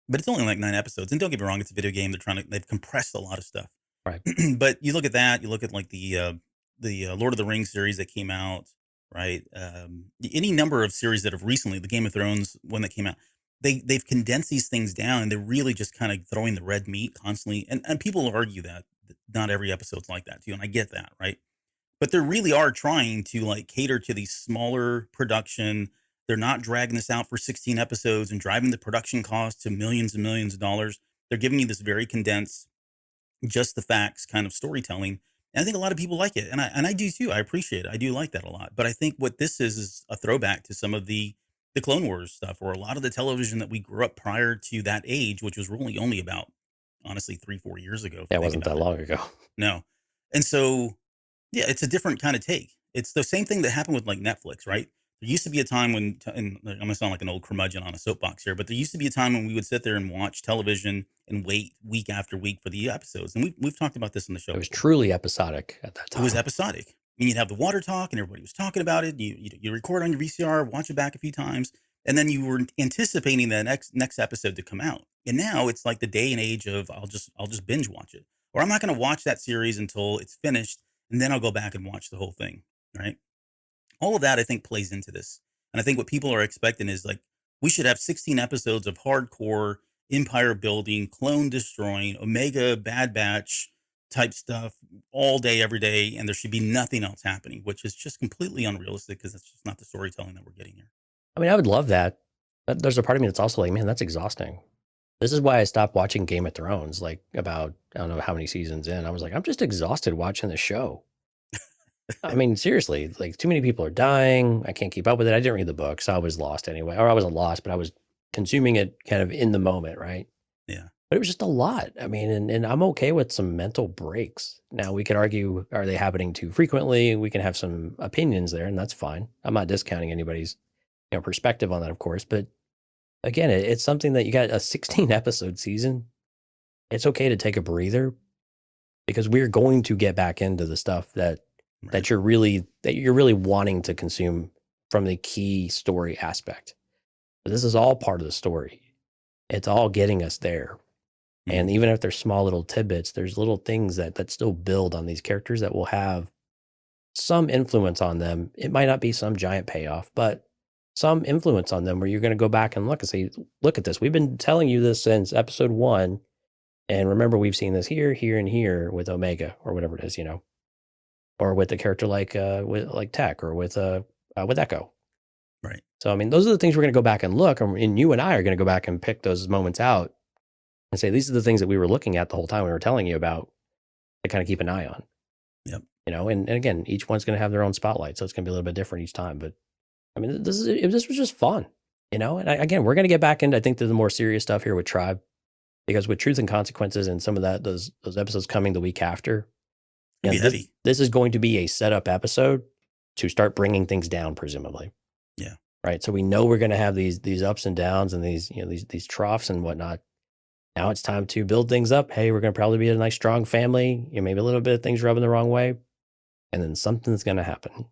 but it's only like 9 episodes. And don't get me wrong, it's a video game. They've compressed a lot of stuff. Right. But you look at that, you look at like the Lord of the Rings series that came out, right? Any number of series that have recently, the Game of Thrones one that came out, they've condensed these things down, and they're really just kind of throwing the red meat constantly. And people argue that not every episode's like that too, and I get that, right? But they really are trying to like cater to these smaller production. They're not dragging this out for 16 episodes and driving the production cost to millions and millions of dollars. They're giving you this very condensed, just the facts kind of storytelling. And I think a lot of people like it. And I do too. I appreciate it. I do like that a lot. But I think what this is a throwback to some of the Clone Wars stuff, or a lot of the television that we grew up prior to that age, which was really only about, honestly, 3-4 years ago. Yeah, it wasn't that long ago. No. And so, yeah, it's a different kind of take. It's the same thing that happened with like Netflix, right? There used to be a time when, and I'm going to sound like an old curmudgeon on a soapbox here, but there used to be a time when we would sit there and watch television and wait week after week for the episodes. And we've talked about this in the show. It was truly episodic at that time. It was episodic. And you'd have the water talk, and everybody was talking about it. You record on your VCR, watch it back a few times, and then you were anticipating the next episode to come out. And now it's like the day and age of I'll just binge watch it, or I'm not going to watch that series until it's finished, and then I'll go back and watch the whole thing. Right? All of that I think plays into this, and I think what people are expecting is like we should have 16 episodes of hardcore empire building, clone destroying, Omega Bad Batch type stuff all day, every day, and there should be nothing else happening, which is just completely unrealistic because that's just not the storytelling that we're getting here. I mean, I would love that. But there's a part of me that's also like, man, that's exhausting. This is why I stopped watching Game of Thrones, like about, I don't know how many seasons in. I was like, I'm just exhausted watching the show. I mean, seriously, like too many people are dying. I can't keep up with it. I didn't read the books. I was lost anyway. Or I wasn't lost, but I was consuming it kind of in the moment, right? Yeah. But it was just a lot. I mean, and I'm okay with some mental breaks. Now we could argue, are they happening too frequently? We can have some opinions there, and that's fine. I'm not discounting anybody's perspective on that, of course. But again, it's something that you got a 16 episode season. It's okay to take a breather because we're going to get back into the stuff that you're really wanting to consume from the key story aspect. But this is all part of the story. It's all getting us there. And even if there's small little tidbits, there's little things that still build on these characters that will have some influence on them. It might not be some giant payoff, but some influence on them where you're going to go back and look and say, look at this. We've been telling you this since episode 1. And remember, we've seen this here, here, and here with Omega or whatever it is, or with a character like Tech or with Echo. Right. So, I mean, those are the things we're going to go back and look, and you and I are going to go back and pick those moments out and say, these are the things that we were looking at the whole time we were telling you about to kind of keep an eye on. Yep. And again, each one's going to have their own spotlight. So it's going to be a little bit different each time. But I mean, this was just fun. You know, and again, we're going to get back into, I think, to the more serious stuff here with Tribe, because with Truth and Consequences and some of that, those episodes coming the week after, It'd be heavy. this is going to be a setup episode to start bringing things down, presumably. Yeah. Right. So we know we're going to have these ups and downs and these troughs and whatnot. Now it's time to build things up. Hey, we're going to probably be a nice, strong family. Maybe a little bit of things rubbing the wrong way, and then something's going to happen.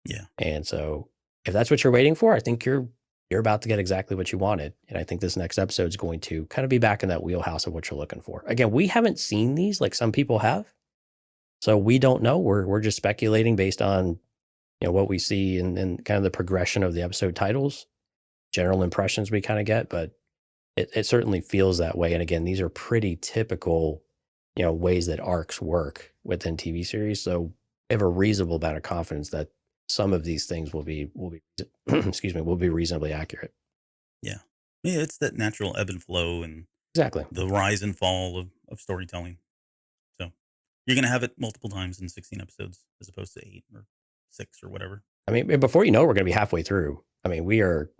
Yeah. And so if that's what you're waiting for, I think you're about to get exactly what you wanted. And I think this next episode is going to kind of be back in that wheelhouse of what you're looking for. Again, we haven't seen these like some people have. So we don't know. We're just speculating based on, what we see and kind of the progression of the episode titles, general impressions we kind of get, but it certainly feels that way. And again, these are pretty typical, ways that arcs work within TV series. So I have a reasonable amount of confidence that some of these things will be excuse me, will be reasonably accurate. Yeah. Yeah, it's that natural ebb and flow and Exactly. the rise and fall of storytelling. So you're going to have it multiple times in 16 episodes as opposed to 8 or 6 or whatever. I mean, before you know, we're going to be halfway through. I mean, we are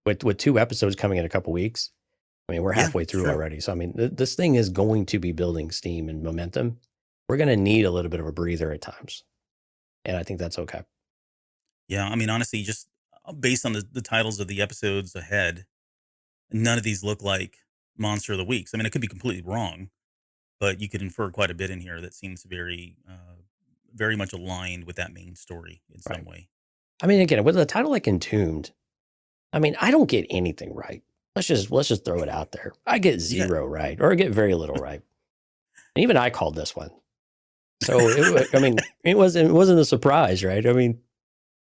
with 2 episodes coming in a couple weeks. I mean, we're halfway through sure. already. So, I mean, this thing is going to be building steam and momentum. We're going to need a little bit of a breather at times. And I think that's okay. Yeah. I mean, honestly, just based on the titles of the episodes ahead, none of these look like Monster of the Weeks. I mean, it could be completely wrong, but you could infer quite a bit in here that seems very, very much aligned with that main story in some way. I mean, again, with a title like Entombed, I mean, I don't get anything right. Let's just throw it out there. I get 0 right, or I get very little right. And even I called this one. So it wasn't a surprise, right? I mean,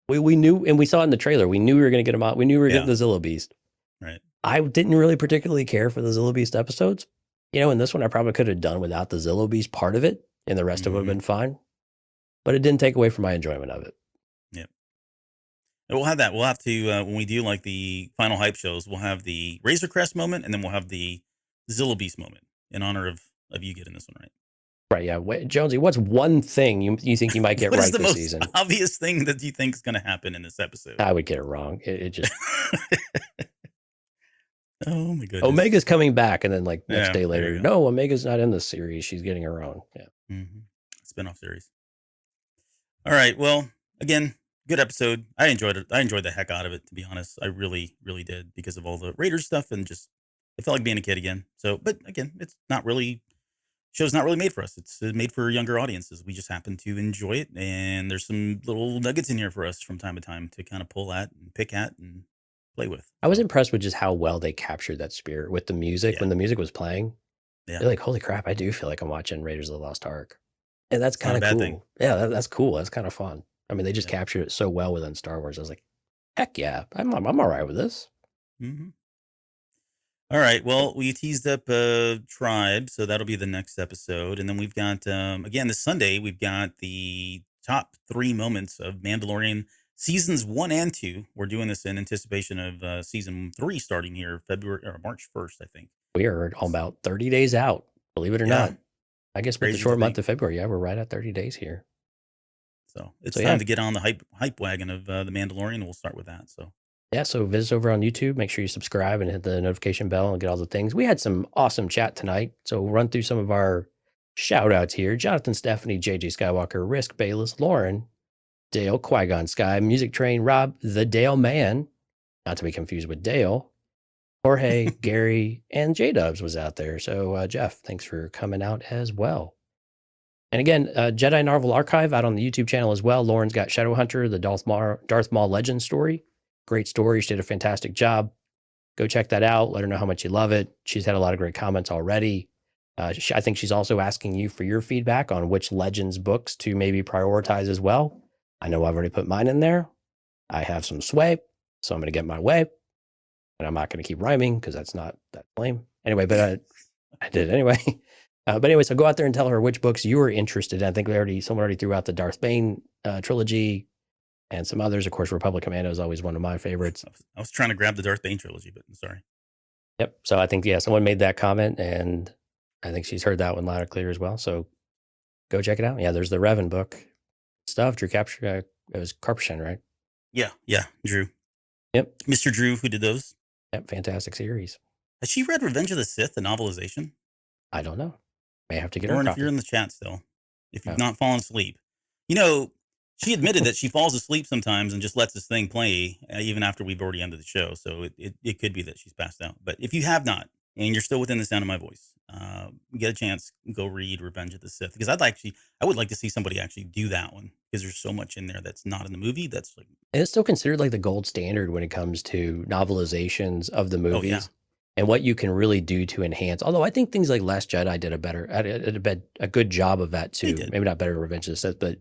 we knew, and we saw it in the trailer. We knew we were going to get him out. We knew we were getting the Zilla Beast. Right. I didn't really particularly care for the Zilla Beast episodes. In this one, I probably could have done without the Zilla Beast part of it, and the rest of it would have been fine. But it didn't take away from my enjoyment of it. Yep. We'll have that. We'll have to, when we do like the final hype shows, we'll have the Razor Crest moment, and then we'll have the Zilla Beast moment in honor of you getting this one right. Right, yeah. Jonesy, what's one thing you think you might get right this season? What is the most obvious thing that you think is going to happen in this episode? I would get it wrong. It just... Oh, my goodness. Omega's coming back, and then like next day later, no, Omega's not in this series. She's getting her own. Yeah. Mm-hmm. Spinoff series. All right. Well, again, good episode. I enjoyed it. I enjoyed the heck out of it, to be honest. I really, really did, because of all the Raiders stuff, and just it felt like being a kid again. So, but again, it's not really... Show's not really made for us. It's made for younger audiences. We just happen to enjoy it, and there's some little nuggets in here for us from time to time to kind of pull at and pick at and play with. I was impressed with just how well they captured that spirit with the music. When the music was playing, you're like, holy crap, I do feel like I'm watching Raiders of the Lost Ark. And that's kind of cool. Thing. Yeah, that's cool. That's kind of fun. I mean, they just captured it so well within Star Wars. I was like, heck yeah, I'm all right with this. Mm-hmm. All right. Well, we teased up Tribe, so that'll be the next episode. And then we've got, again, this Sunday, we've got the top 3 moments of Mandalorian seasons 1 and 2. We're doing this in anticipation of season 3 starting here March 1st, I think. We are about 30 days out, believe it or not. I guess with the short month of February, we're right at 30 days here. So it's time to get on the hype wagon of the Mandalorian. We'll start with that. So. Yeah, so visit over on YouTube. Make sure you subscribe and hit the notification bell and get all the things. We had some awesome chat tonight, so we'll run through some of our shout-outs here. Jonathan, Stephanie, JJ Skywalker, Risk, Bayless, Lauren, Dale, Qui-Gon Sky, Music Train, Rob, The Dale Man, not to be confused with Dale, Jorge, Gary, and J-Dubs was out there. So, Jeff, thanks for coming out as well. And again, Jedi Marvel Archive out on the YouTube channel as well. Lauren's got Shadowhunter, the Darth Maul legend story. Great story. She did a fantastic job. Go check that out. Let her know how much you love it. She's had a lot of great comments already. I think she's also asking you for your feedback on which Legends books to maybe prioritize as well. I know I've already put mine in there. I have some sway, so I'm going to get my way. And I'm not going to keep rhyming because that's not that lame. Anyway, but I did it anyway. But anyway, so go out there and tell her which books you are interested in. I think someone already threw out the Darth Bane trilogy. And some others, of course. Republic Commando is always one of my favorites. I was trying to grab the Darth Bane trilogy, but I'm sorry. Yep. So I think, someone made that comment, and I think she's heard that one loud and clear as well. So go check it out. Yeah, there's the Revan book stuff. Drew Capture, it was Carpershen, right? Yeah, Drew. Yep. Mr. Drew, who did those. Yep. Fantastic series. Has she read Revenge of the Sith, the novelization? I don't know. May have to get her a Lauren, if copy. you're in the chat still, if you've Oh. not fallen asleep. You know, she admitted that she falls asleep sometimes and just lets this thing play even after we've already ended the show. So it could be that she's passed out. But if you have not, and you're still within the sound of my voice, get a chance, go read Revenge of the Sith, because I would like to see somebody actually do that one, because there's so much in there that's not in the movie. That's like, And it's still considered like the gold standard when it comes to novelizations of the movies. yeah. And what you can really do to enhance. Although I think things like Last Jedi did a good job of that They too. did. Maybe not better than Revenge of the Sith, but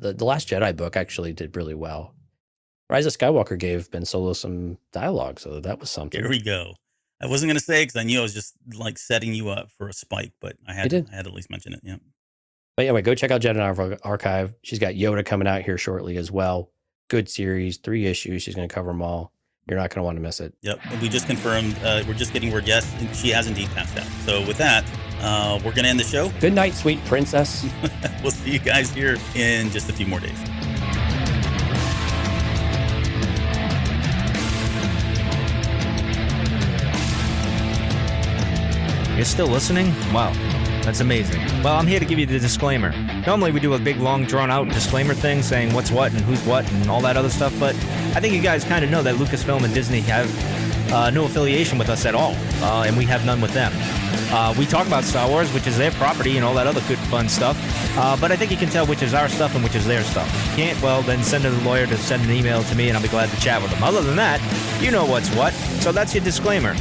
the Last Jedi book actually did really well. Rise of Skywalker gave Ben Solo some dialogue, so that was something. Here we go. I wasn't going to say, because I knew I was just like setting you up for a spike, but I had to at least mention it. Yeah. But anyway, go check out Jedi Archive. She's got Yoda coming out here shortly as well. Good series, 3 issues. She's going to cover them all. You're not going to want to miss it. Yep. And we just confirmed, we're just getting word, yes, she has indeed passed out. So with that, we're going to end the show. Good night, sweet princess. We'll see you guys here in just a few more days. You're still listening? Wow, that's amazing. Well, I'm here to give you the disclaimer. Normally we do a big, long, drawn-out disclaimer thing saying what's what and who's what and all that other stuff, but I think you guys kind of know that Lucasfilm and Disney have no affiliation with us at all, and we have none with them. We talk about Star Wars, which is their property and all that other good, fun stuff, but I think you can tell which is our stuff and which is their stuff. If you can't, well, then send a lawyer to send an email to me, and I'll be glad to chat with them. Other than that, you know what's what, so that's your disclaimer.